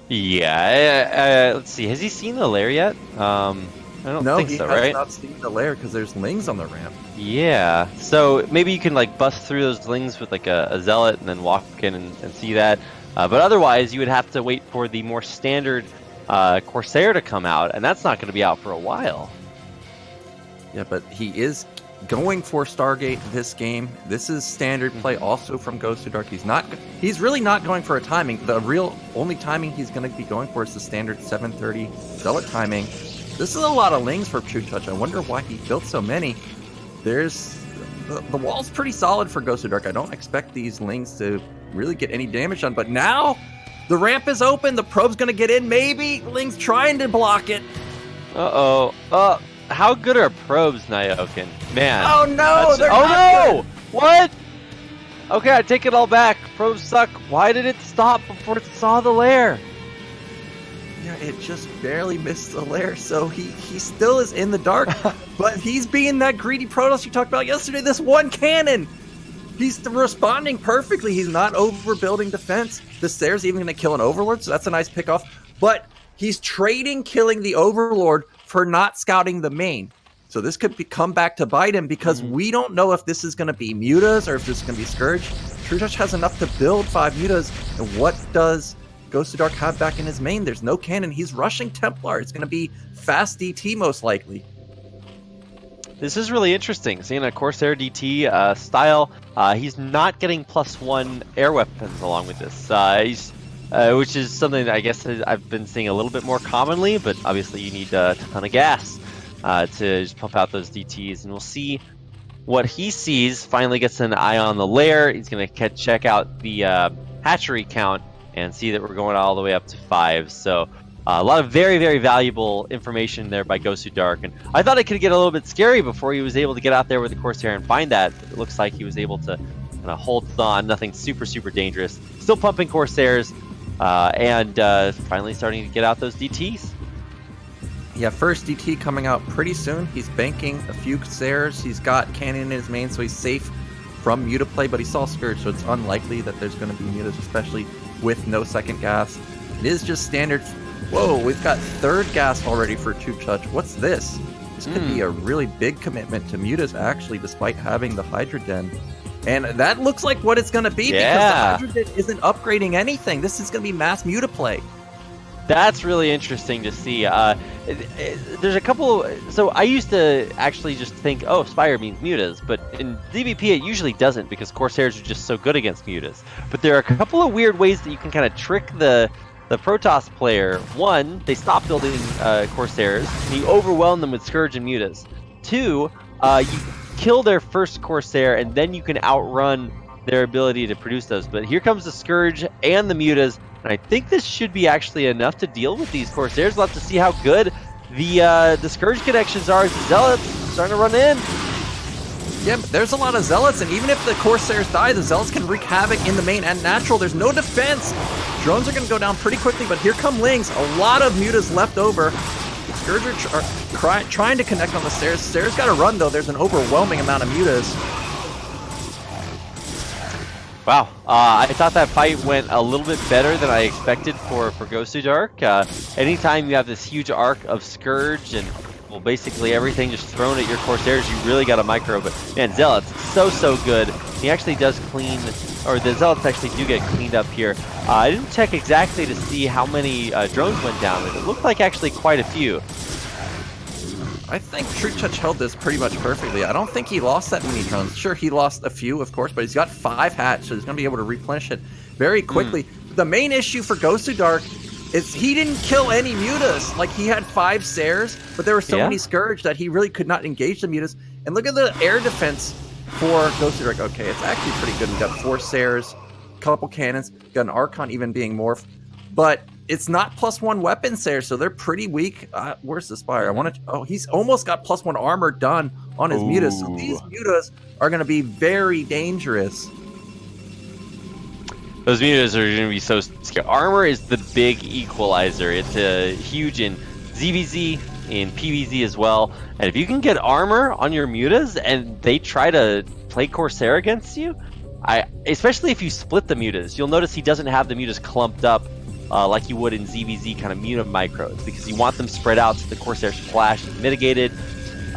Yeah, let's see. Has he seen the lair yet? I don't think so, right? No, he has not seen the lair because there's lings on the ramp. Yeah, so maybe you can like bust through those lings with like a zealot and then walk in and see that. But otherwise, you would have to wait for the more standard Corsair to come out, and that's not going to be out for a while. Yeah, but he is going for Stargate this game. This is standard play also from Gosudark. He's really not going for a timing. The real only timing he's going to be going for is the standard 730 zealot timing. This is a lot of lings for Trutacz. I wonder why he built so many. There's the wall's pretty solid for Gosudark. I don't expect these Lings to really get any damage done, but now the ramp is open. The probe's going to get in. Maybe Ling's trying to block it. Uh-oh. How good are probes, Nyokin? Man. Oh, no! No! What? Okay, I take it all back. Probes suck. Why did it stop before it saw the lair? Yeah, it just barely missed the lair, so he still is in the dark, but he's being that greedy Protoss you talked about yesterday. This one cannon! He's responding perfectly. He's not overbuilding defense. The Stairs even going to kill an Overlord, so that's a nice pickoff. But he's trading killing the Overlord for not scouting the main. So this could come back to bite him because we don't know if this is going to be Mutas or if this is going to be Scourge. Trutacz has enough to build 5 Mutas, and what does Gosudark have back in his main? There's no cannon. He's rushing Templar. It's going to be fast DT most likely. This is really interesting. Seeing a Corsair DT style, he's not getting +1 air weapons along with this. Which is something that I guess I've been seeing a little bit more commonly, but obviously you need a ton of gas to just pump out those DTs, and we'll see what he sees. Finally gets an eye on the lair. He's going to check out the hatchery count and see that we're going all the way up to 5. So a lot of very, very valuable information there by Gosudark, and I thought it could get a little bit scary before he was able to get out there with the Corsair and find that. But it looks like he was able to kind of hold on. Nothing super, super dangerous. Still pumping Corsairs, and finally starting to get out those DTs. Yeah, first DT coming out pretty soon. He's banking a few Corsairs. He's got cannon in his main, so he's safe from Muta play, but he saw Scourge, so it's unlikely that there's going to be Mutas, especially with no second gas. It is just standard. Whoa, we've got third gas already for Trutacz. What's this? This could be a really big commitment to Mutas, actually, despite having the Hydra Den. And that looks like what it's going to be, because the Hydra Den isn't upgrading anything. This is going to be mass Muta play. That's really interesting to see. There's a couple. So I used to actually just think, oh, Spire means Mutas, but in ZVP it usually doesn't, because Corsairs are just so good against Mutas. But there are a couple of weird ways that you can kind of trick the Protoss player. One, they stop building Corsairs, and you overwhelm them with Scourge and Mutas. Two, you kill their first Corsair, and then you can outrun their ability to produce those. But here comes the Scourge and the Mutas, and I think this should be actually enough to deal with these Corsairs. We'll have to see how good the Scourge connections are as the Zealots starting to run in. Yeah, but there's a lot of Zealots, and even if the Corsairs die, the Zealots can wreak havoc in the main and natural. There's no defense. Drones are going to go down pretty quickly, but here come Lings. A lot of Mutas left over. Scourge are trying to connect on the Stairs. Stairs got to run, though. There's an overwhelming amount of Mutas. Wow, I thought that fight went a little bit better than I expected for Gosudark. Anytime you have this huge arc of Scourge and, well, basically everything just thrown at your Corsairs, you really got to micro. But man, Zealots, so good. He actually does clean, or the Zealots actually do get cleaned up here. I didn't check exactly to see how many drones went down, but it looked like actually quite a few. I think Trutacz held this pretty much perfectly. I don't think he lost that many drones. Sure, he lost a few, of course, but he's got 5 hats, so he's going to be able to replenish it very quickly. The main issue for Gosudark is he didn't kill any Mutas. Like, he had 5 Stairs, but there were so many Scourge that he really could not engage the Mutas. And look at the air defense for Gosudark. Okay, it's actually pretty good. We got 4 Stairs, couple cannons, got an Archon even being morphed, but it's not +1 weapons there, so they're pretty weak. Where's the Spire? Oh, he's almost got +1 armor done on his Mutas. So these Mutas are going to be very dangerous. Those Mutas are going to be so scary. Armor is the big equalizer. It's huge in ZVZ, in PVZ as well. And if you can get armor on your Mutas and they try to play Corsair against you, especially if you split the Mutas, you'll notice he doesn't have the Mutas clumped up like you would in ZVZ kind of Muta micros, because you want them spread out so the Corsair splash is mitigated,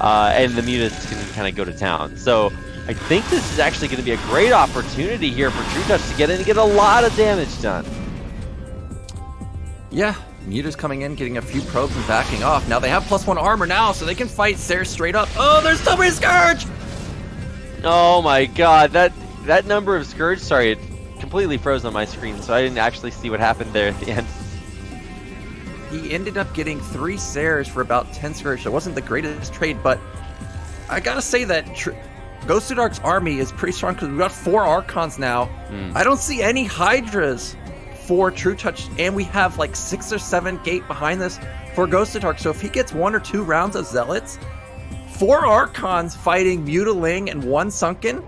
and the Mutas can kind of go to town. So I think this is actually going to be a great opportunity here for Trutacz to get in and get a lot of damage done. Yeah, Muta's coming in, getting a few probes and backing off. Now they have +1 armor now, so they can fight Stairs straight up. Oh, there's so many Scourge! Oh my god, that number of Scourge, sorry, it completely froze on my screen, so I didn't actually see what happened there at the end. He ended up getting 3 Stairs for about 10 Scourge. It wasn't the greatest trade, but I gotta say that Gosudark's army is pretty strong because we've got 4 Archons now. I don't see any Hydras for Trutacz, and we have like 6 or 7 gate behind this for Gosudark. So if he gets 1 or 2 rounds of Zealots, 4 Archons fighting Mutiling and 1 Sunken,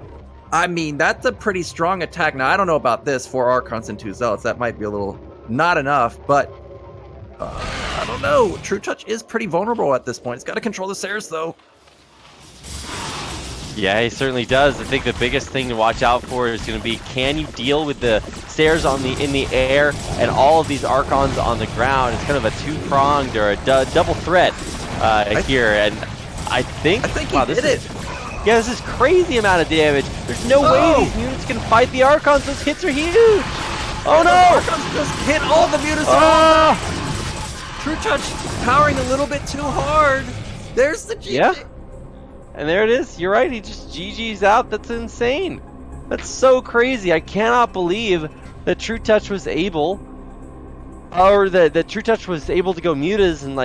I mean, that's a pretty strong attack. Now, I don't know about this, 4 Archons and 2 Zealots. That might be a little not enough, but I don't know. Trutacz is pretty vulnerable at this point. It's got to control the Sares, though. Yeah, he certainly does. I think the biggest thing to watch out for is going to be, can you deal with the Sares in the air and all of these Archons on the ground? It's kind of a 2-pronged or a double threat here, and I think he did it. Yeah, this is crazy amount of damage. There's no way these units can fight the Archons. Those hits are huge. Oh no! Archons just hit all the units. Trutacz powering a little bit too hard. There's the GG. Yeah. And there it is. You're right. He just GG's out. That's insane. That's so crazy. I cannot believe that Trutacz was able, or that Trutacz was able to go Mutas and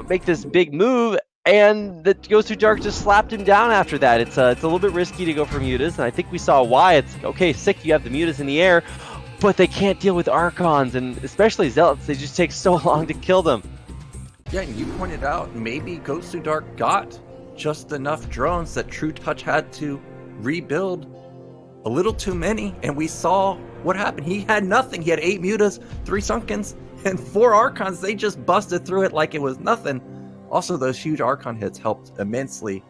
make this big move, and that Gosudark just slapped him down after that. It's a little bit risky to go for Mutas, and I think we saw why. It's okay, sick. You have the Mutas in the air, but they can't deal with Archons, and especially Zealots. They just take so long to kill them. Yeah, and you pointed out maybe Gosudark got just enough drones that Trutacz had to rebuild a little too many, and we saw what happened. He had nothing. He had 8 Mutas, 3 Sunkens, and 4 Archons. They just busted through it like it was nothing. Also, those huge Archon hits helped immensely.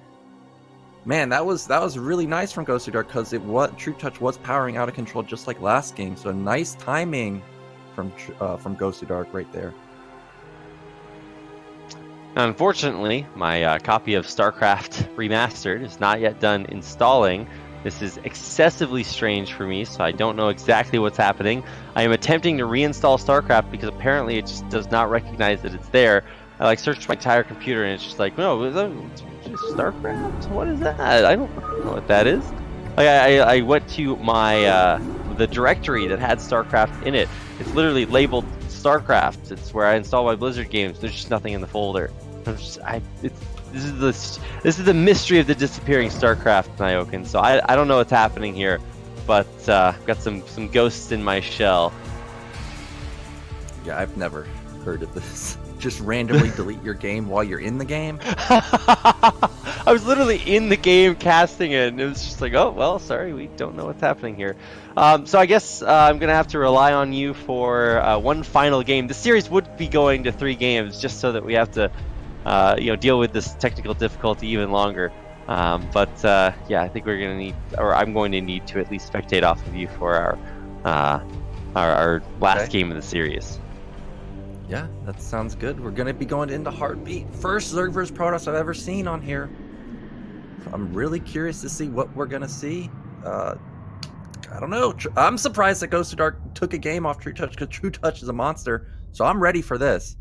Man, that was really nice from Gosudark because Trutacz was powering out of control just like last game. So nice timing from Gosudark right there. Unfortunately, my copy of StarCraft Remastered is not yet done installing. This is excessively strange for me, so I don't know exactly what's happening. I am attempting to reinstall StarCraft because apparently it just does not recognize that it's there. I searched my entire computer and it's just like, no, it's just StarCraft? What is that? I don't know what that is. I went to my the directory that had StarCraft in it. It's literally labeled StarCraft. It's where I install my Blizzard games. There's just nothing in the folder. This is the mystery of the disappearing StarCraft, Nyokin. So I don't know what's happening here, but I've got some ghosts in my shell. Yeah, I've never heard of this. Just randomly delete your game while you're in the game? I was literally in the game casting it, and it was just like, oh, well, sorry, we don't know what's happening here. So I guess I'm going to have to rely on you for one final game. The series would be going to 3 games just so that we have to deal with this technical difficulty even longer. Yeah, I think we're going to need, or I'm going to need to at least spectate off of you for our last game of the series. Yeah, that sounds good. We're going to be going into Heartbeat. First Zerg vs. Protoss I've ever seen on here. I'm really curious to see what we're going to see. I don't know. I'm surprised that Gosudark took a game off Trutacz because Trutacz is a monster. So I'm ready for this.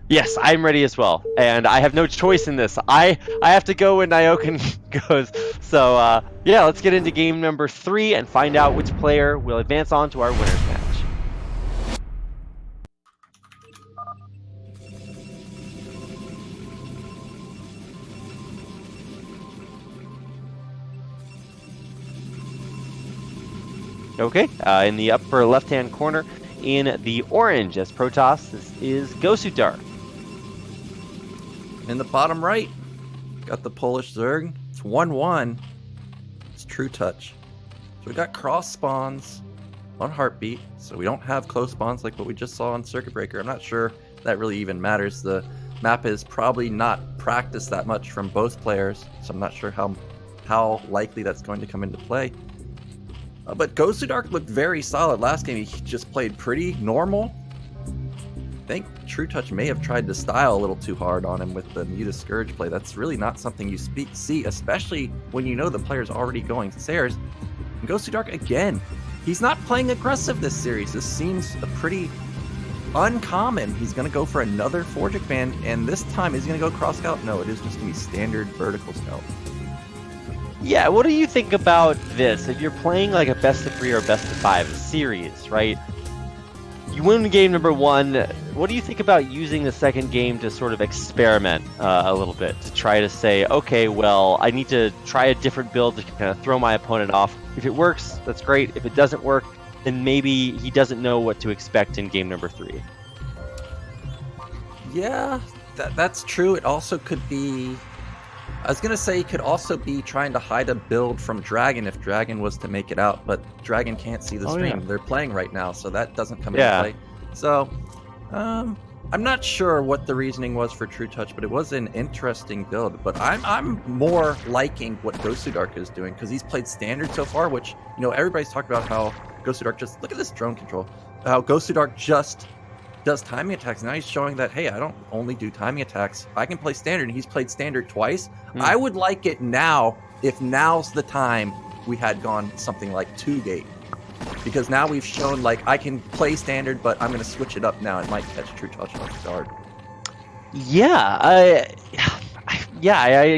Yes, I'm ready as well. And I have no choice in this. I have to go when Nyokin goes. So, yeah, let's get into game number 3 and find out which player will advance on to our winner's match. Okay, in the upper left-hand corner, in the orange as Protoss, this is Gosudark. In the bottom right, got the Polish Zerg. It's 1-1. It's Trutacz. So we got cross spawns on Heartbeat, so we don't have close spawns like what we just saw on Circuit Breaker. I'm not sure that really even matters. The map is probably not practiced that much from both players, so I'm not sure how likely that's going to come into play. But Gosudark looked very solid last game. He just played pretty normal. I think Trutacz may have tried to style a little too hard on him with the Muta Scourge play. That's really not something you see, especially when you know the player's already going Sares. And Gosudark, again, he's not playing aggressive this series. This seems a pretty uncommon. He's going to go for another Forge Band, and this time he's going to go Cross Scout. No, it is just going to be standard Vertical Scout. Yeah, what do you think about this? If you're playing like a best of 3 or best of 5 series, right? You win game number 1. What do you think about using the second game to sort of experiment a little bit, to try to say, okay, well, I need to try a different build to kind of throw my opponent off. If it works, that's great. If it doesn't work, then maybe he doesn't know what to expect in game number 3. Yeah, that's true. It also could be... I was going to say it could also be trying to hide a build from Dragon if Dragon was to make it out, but Dragon can't see the stream. Yeah. They're playing right now, so that doesn't come into play. So, I'm not sure what the reasoning was for Trutacz, but it was an interesting build. But I'm more liking what Gosudark is doing, because he's played Standard so far, which, everybody's talked about how Gosudark just... Look at this drone control. How Gosudark just does timing attacks. Now he's showing that, hey, I don't only do timing attacks. I can play Standard, and he's played Standard twice. I would like it now, if now's the time we had gone something like 2-gate. Because now we've shown, like, I can play Standard, but I'm going to switch it up now. It might catch Trutacz off guard. Yeah, I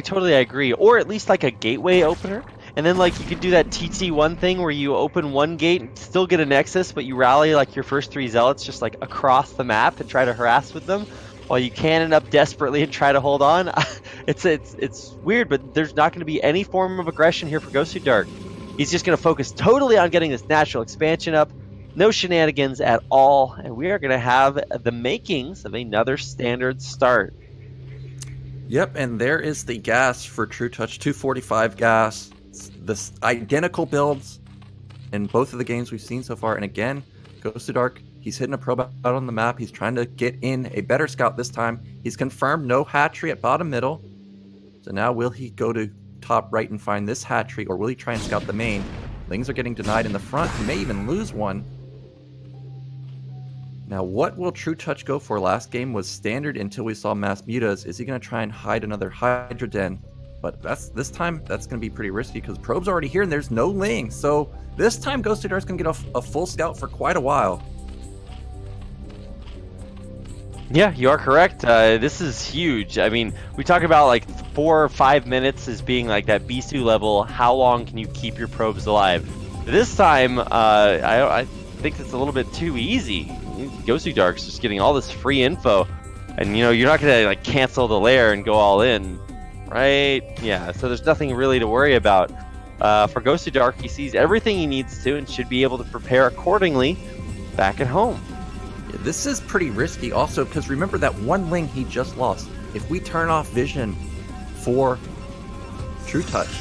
totally agree. Or at least like a gateway opener. And then, like, you could do that TT1 thing where you open one gate and still get a Nexus, but you rally, like, your first 3 Zealots just, like, across the map and try to harass with them while you cannon up desperately and try to hold on. It's weird, but there's not going to be any form of aggression here for Gosudark. He's just going to focus totally on getting this natural expansion up. No shenanigans at all. And we are going to have the makings of another Standard start. Yep, and there is the gas for Trutacz, 245 gas. This identical builds in both of the games we've seen so far. And again, Gosudark, he's hitting a probe out on the map. He's trying to get in a better scout this time. He's confirmed no hatchery at bottom middle. So now will he go to top right and find this hatchery, or will he try and scout the main? Lings are getting denied in the front. He may even lose one. Now, what will Trutacz go for? Last game was Standard until we saw mass mutas. Is he going to try and hide another Hydra Den? But this time, that's going to be pretty risky because Probe's already here and there's no Ling. So this time, Gosudark's going to get a full scout for quite a while. Yeah, you are correct. This is huge. I mean, we talk about like 4 or 5 minutes as being like that Bisu level. How long can you keep your probes alive? This time, I think it's a little bit too easy. Gosudark's just getting all this free info, and you're not gonna like cancel the lair and go all in, right? Yeah. So there's nothing really to worry about. For Gosudark, he sees everything he needs to and should be able to prepare accordingly back at home. Yeah, this is pretty risky also because remember that one Ling he just lost. If we turn off vision for Trutacz,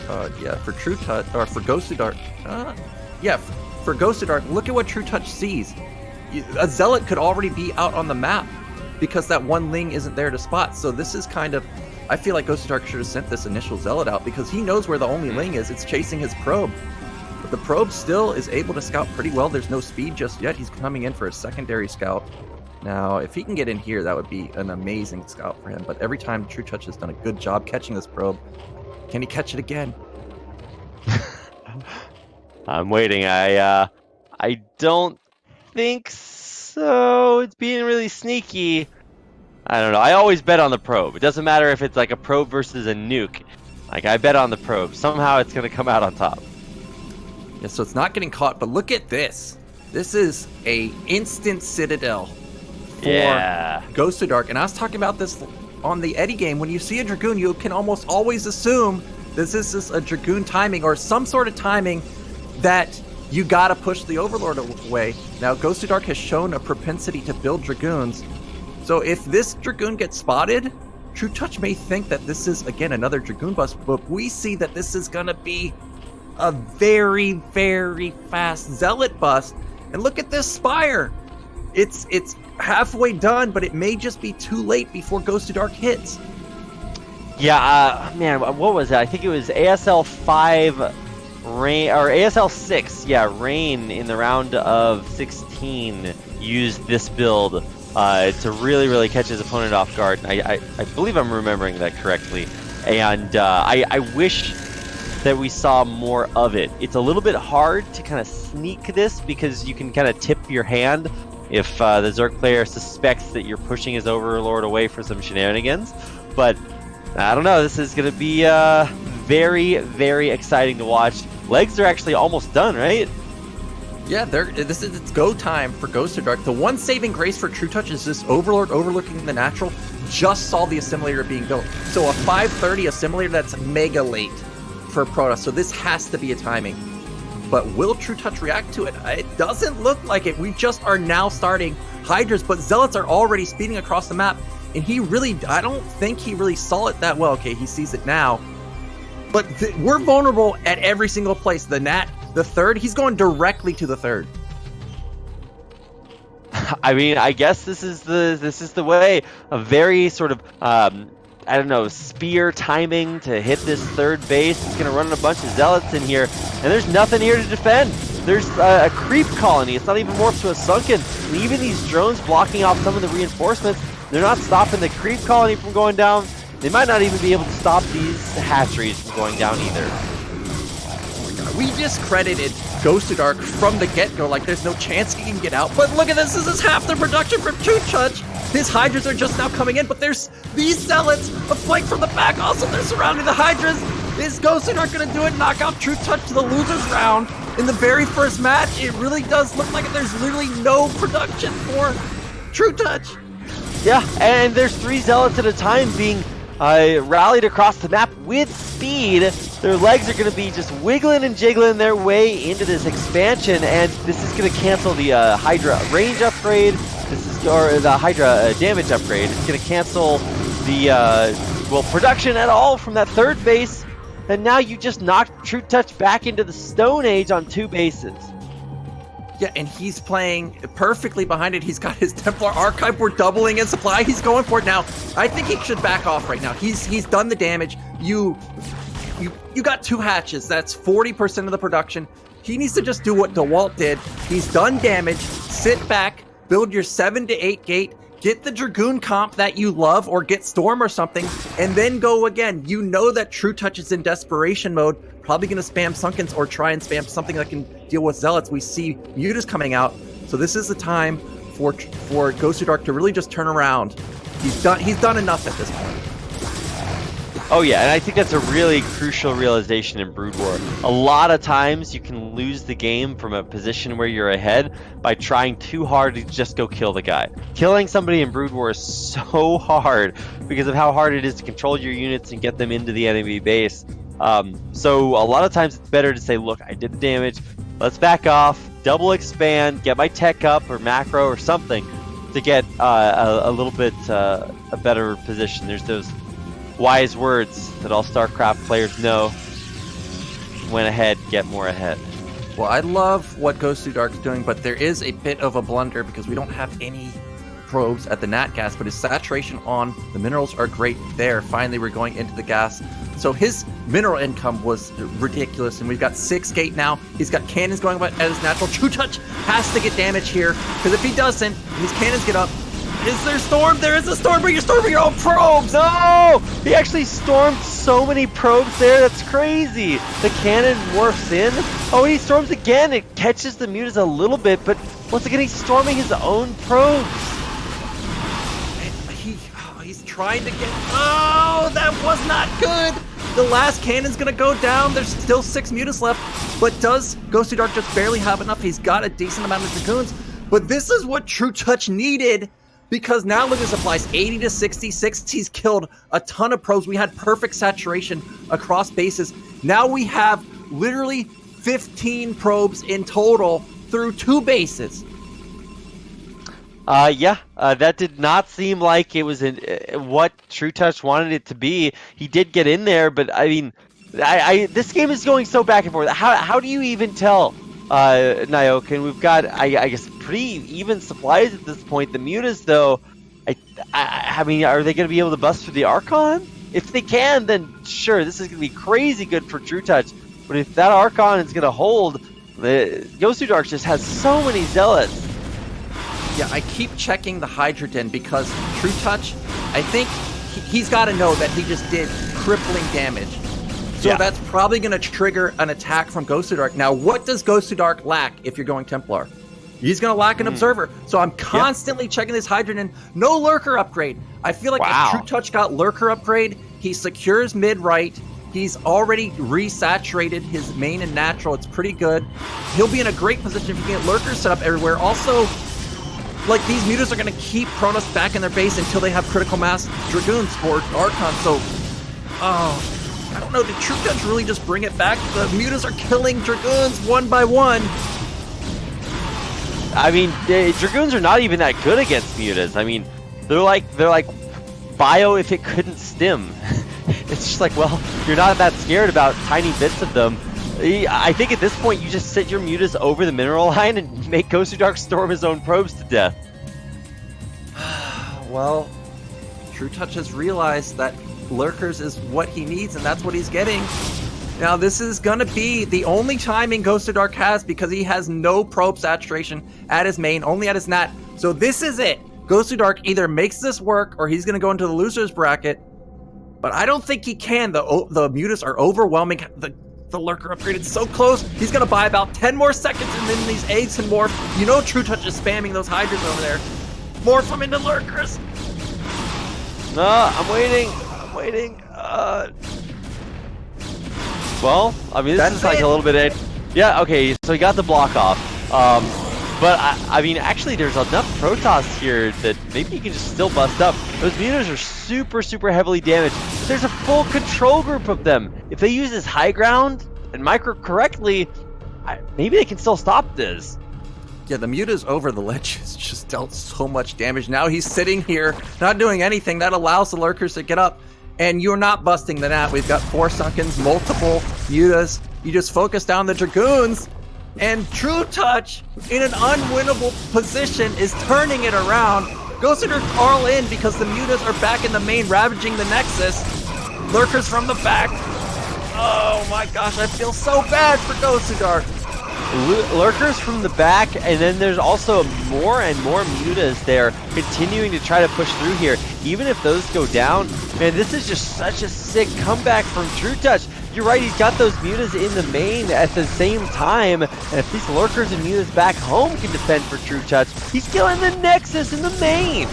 for Trutacz, or for Gosudark, for Gosudark, look at what Trutacz sees. A Zealot could already be out on the map because that one Ling isn't there to spot. So this is kind of, I feel like Gosudark should have sent this initial Zealot out because he knows where the only Ling is. It's chasing his probe. But the probe still is able to scout pretty well. There's no speed just yet. He's coming in for a secondary scout. Now, if he can get in here, that would be an amazing scout for him. But every time Trutacz has done a good job catching this probe. Can he catch it again? I'm waiting. I don't think so. It's being really sneaky. I don't know. I always bet on the probe. It doesn't matter if it's like a probe versus a nuke. Like, I bet on the probe. Somehow it's going to come out on top. Yeah, so it's not getting caught, but look at this. This is a instant Citadel for Gosudark. And I was talking about this on the Eddie game. When you see a Dragoon, you can almost always assume this is a Dragoon timing or some sort of timing that you gotta push the Overlord away. Now, Gosudark has shown a propensity to build Dragoons. So if this Dragoon gets spotted, Trutacz may think that this is, again, another Dragoon bust, but we see that this is gonna be a very, very fast Zealot bust. And look at this Spire. It's halfway done, but it may just be too late before Gosudark hits. Yeah, man, what was that? I think it was ASL 5 Rain, or ASL 6, Rain in the round of 16 used this build to really catch his opponent off guard. I believe I'm remembering that correctly. And I wish that we saw more of it. It's a little bit hard to kind of sneak this because you can kind of tip your hand if the Zerg player suspects that you're pushing his Overlord away for some shenanigans. But I don't know, this is going to be very, very exciting to watch. Legs are actually almost done, right? Yeah, it's go time for Gosudark. The one saving grace for Trutacz is this Overlord overlooking the natural just saw the assimilator being built. So a 530 assimilator, that's mega late for Protoss. So this has to be a timing. But will Trutacz react to it? It doesn't look like it. We just are now starting Hydras, but Zealots are already speeding across the map. And I don't think he really saw it that well. Okay, he sees it now. But we're vulnerable at every single place. The Nat, the third, he's going directly to the third. I mean, I guess this is the way. A very sort of I don't know, spear timing to hit this third base. It's gonna run a bunch of Zealots in here, and there's nothing here to defend. There's a creep colony. It's not even morphed to a sunken. And even these drones blocking off some of the reinforcements, they're not stopping the creep colony from going down. They might not even be able to stop these hatcheries from going down either. We discredited Gosudark from the get-go, like there's no chance he can get out. But look at this is half the production from Trutacz. His Hydras are just now coming in, but there's these Zealots, a flank from the back. Also, they're surrounding the Hydras. Is Gosudark gonna do it? Knock out Trutacz to the losers round in the very first match? It really does look like there's literally no production for Trutacz. Yeah, and there's 3 Zealots at a time being rallied across the map with speed. Their legs are going to be just wiggling and jiggling their way into this expansion, and this is going to cancel the Hydra range upgrade. Or the Hydra damage upgrade. It's going to cancel the production at all from that third base, and now you just knocked Trutacz back into the Stone Age on 2 bases. Yeah, and he's playing perfectly behind it. He's got his Templar Archive. We're doubling his supply. He's going for it now. I think he should back off right now. He's done the damage. You got 2 hatches. That's 40% of the production. He needs to just do what DeWalt did. He's done damage. Sit back, build your 7 to 8 gate, get the Dragoon comp that you love, or get Storm or something, and then go again. You know that Trutacz is in desperation mode, probably going to spam Sunkens or try and spam something that can deal with Zealots. We see Mutas coming out, so this is the time for Gosudark to really just turn around. He's done enough at this point. Oh yeah, and I think that's a really crucial realization in Brood War. A lot of times you can lose the game from a position where you're ahead by trying too hard to just go kill the guy. Killing somebody in Brood War is so hard because of how hard it is to control your units and get them into the enemy base. So a lot of times it's better to say, look, I did the damage, let's back off, double expand, get my tech up or macro or something to get a little bit a better position. There's those wise words that all StarCraft players know. Went ahead, get more ahead. Well, I love what Gosudark's doing, but there is a bit of a blunder because we don't have any probes at the nat gas, but his saturation on the minerals are great there. Finally, we're going into the gas. So his mineral income was ridiculous, and we've got 6 gate now. He's got cannons going at his natural. Trutacz has to get damage here, because if he doesn't, and his cannons get up, is there storm? There is a storm, but you're storming your own probes! No! He actually stormed so many probes there, that's crazy! The cannon morphs in. Oh, and he storms again. It catches the mutas a little bit, but once again, he's storming his own probes. He's trying to get... Oh, that was not good! The last cannon's gonna go down. There's still 6 mutas left, but does Gosudark just barely have enough? He's got a decent amount of Dragoons, but this is what Trutacz needed. Because now look at his supplies, 80 to 66. He's killed a ton of probes. We had perfect saturation across bases. Now we have literally 15 probes in total through 2 bases. That did not seem like it was what Trutacz wanted it to be. He did get in there, but I mean, this game is going so back and forth. How do you even tell, Nyokin? We've got, I guess, pretty even supplies at this point. The mutas, though, I mean, are they going to be able to bust through the Archon? If they can, then sure, this is going to be crazy good for Trutacz. But if that Archon is going to hold, the Gosudark just has so many Zealots. Yeah, I keep checking the Hydra Den because Trutacz, I think he's got to know that he just did crippling damage. So that's probably going to trigger an attack from Gosudark. Now, what does Gosudark lack if you're going Templar? He's going to lack an Observer. So I'm constantly checking this Hydra Den. No Lurker upgrade. I feel like if Trutacz got Lurker upgrade, he secures mid-right. He's already resaturated his main and natural. It's pretty good. He'll be in a great position if he can get lurkers set up everywhere. Also, like, these mutas are going to keep Protoss back in their base until they have critical mass Dragoons or Archons. So, I don't know. Did Trutacz really just bring it back? The mutas are killing Dragoons one by one. I mean, Dragoons are not even that good against mutas. I mean, they're like bio if it couldn't stim. It's just like, well, you're not that scared about tiny bits of them. I think at this point you just sit your mutas over the mineral line and make Gosudark storm his own probes to death. Well, Trutacz has realized that lurkers is what he needs, and that's what he's getting. Now, this is going to be the only timing Gosudark has because he has no probe saturation at his main, only at his nat. So this is it. Gosudark either makes this work or he's going to go into the loser's bracket. But I don't think he can. The mutas are overwhelming. The lurker upgraded so close. He's going to buy about 10 more seconds and then these eggs can morph. You know Trutacz is spamming those hydras over there. Morph them into lurkers. No, I'm waiting. Well, I mean, this is like a little bit... Yeah, okay, so he got the block off. But, I mean, actually, there's enough Protoss here that maybe he can just still bust up. Those mutas are super, super heavily damaged. There's a full control group of them. If they use this high ground and micro correctly, maybe they can still stop this. Yeah, the mutas over the ledges just dealt so much damage. Now he's sitting here, not doing anything. That allows the lurkers to get up. And you're not busting the nat. We've got 4 Sunkens, multiple mutas. You just focus down the Dragoons. And Trutacz, in an unwinnable position, is turning it around. Gosudark all in because the mutas are back in the main, ravaging the Nexus. Lurkers from the back. Oh my gosh, I feel so bad for Gosudark. Lurkers from the back, and then there's also more and more mutas there continuing to try to push through here. Even if those go down, man, this is just such a sick comeback from Trutacz. You're right, he's got those mutas in the main at the same time, and if these lurkers and mutas back home can defend for Trutacz, he's killing the Nexus in the main.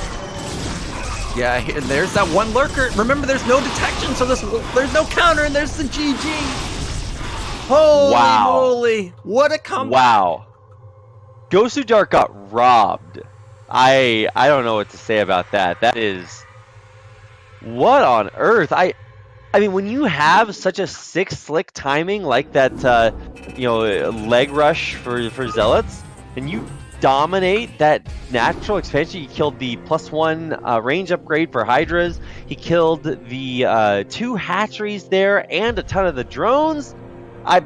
Yeah, and there's that one lurker. Remember, there's no detection, so there's no counter, and there's the GG. Holy moly, what a comeback. Wow. Gosudark got robbed. I don't know what to say about that. That is... What on earth? I mean, when you have such a sick, slick timing like that, leg rush for Zealots, and you dominate that natural expansion, you killed the +1 range upgrade for Hydras, he killed the 2 hatcheries there, and a ton of the drones. I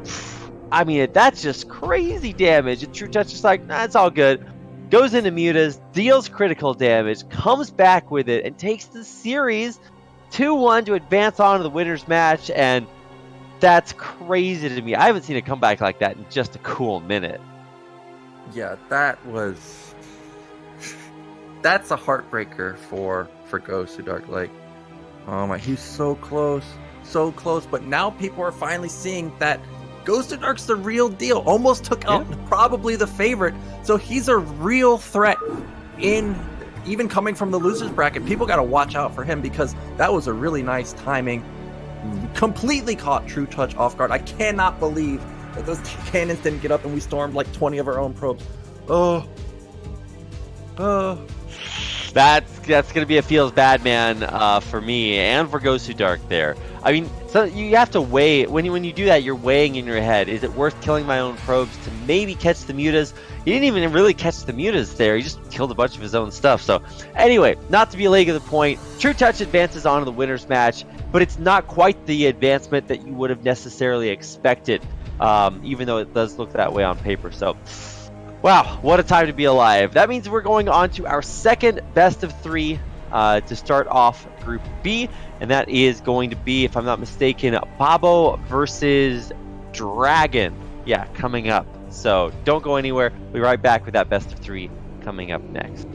mean, that's just crazy damage. And Trutacz is like, nah, it's all good. Goes into mutas, deals critical damage, comes back with it, and takes the series 2-1 to advance on to the winner's match. And that's crazy to me. I haven't seen a comeback like that in just a cool minute. Yeah, that's a heartbreaker for Gosudark. Like, oh my, he's so close. So close, but now people are finally seeing that Gosudark's the real deal. Almost took out probably the favorite, so he's a real threat in even coming from the losers bracket. People got to watch out for him because that was a really nice timing. Completely caught Trutacz off guard. I cannot believe that those cannons didn't get up and we stormed like 20 of our own probes. That's going to be a feels bad, man, for me and for Gosudark there. I mean, so you have to weigh, when you do that, you're weighing in your head, is it worth killing my own probes to maybe catch the mutas? He didn't even really catch the mutas there, he just killed a bunch of his own stuff. So anyway, not to be a leg of the point, Trutacz advances on to the winner's match, but it's not quite the advancement that you would have necessarily expected, even though it does look that way on paper. So wow, what a time to be alive. That means we're going on to our second best of 3 to start off Group B, and that is going to be, if I'm not mistaken, Babo versus Dragon. Yeah, coming up. So don't go anywhere. We'll be right back with that best of 3 coming up next.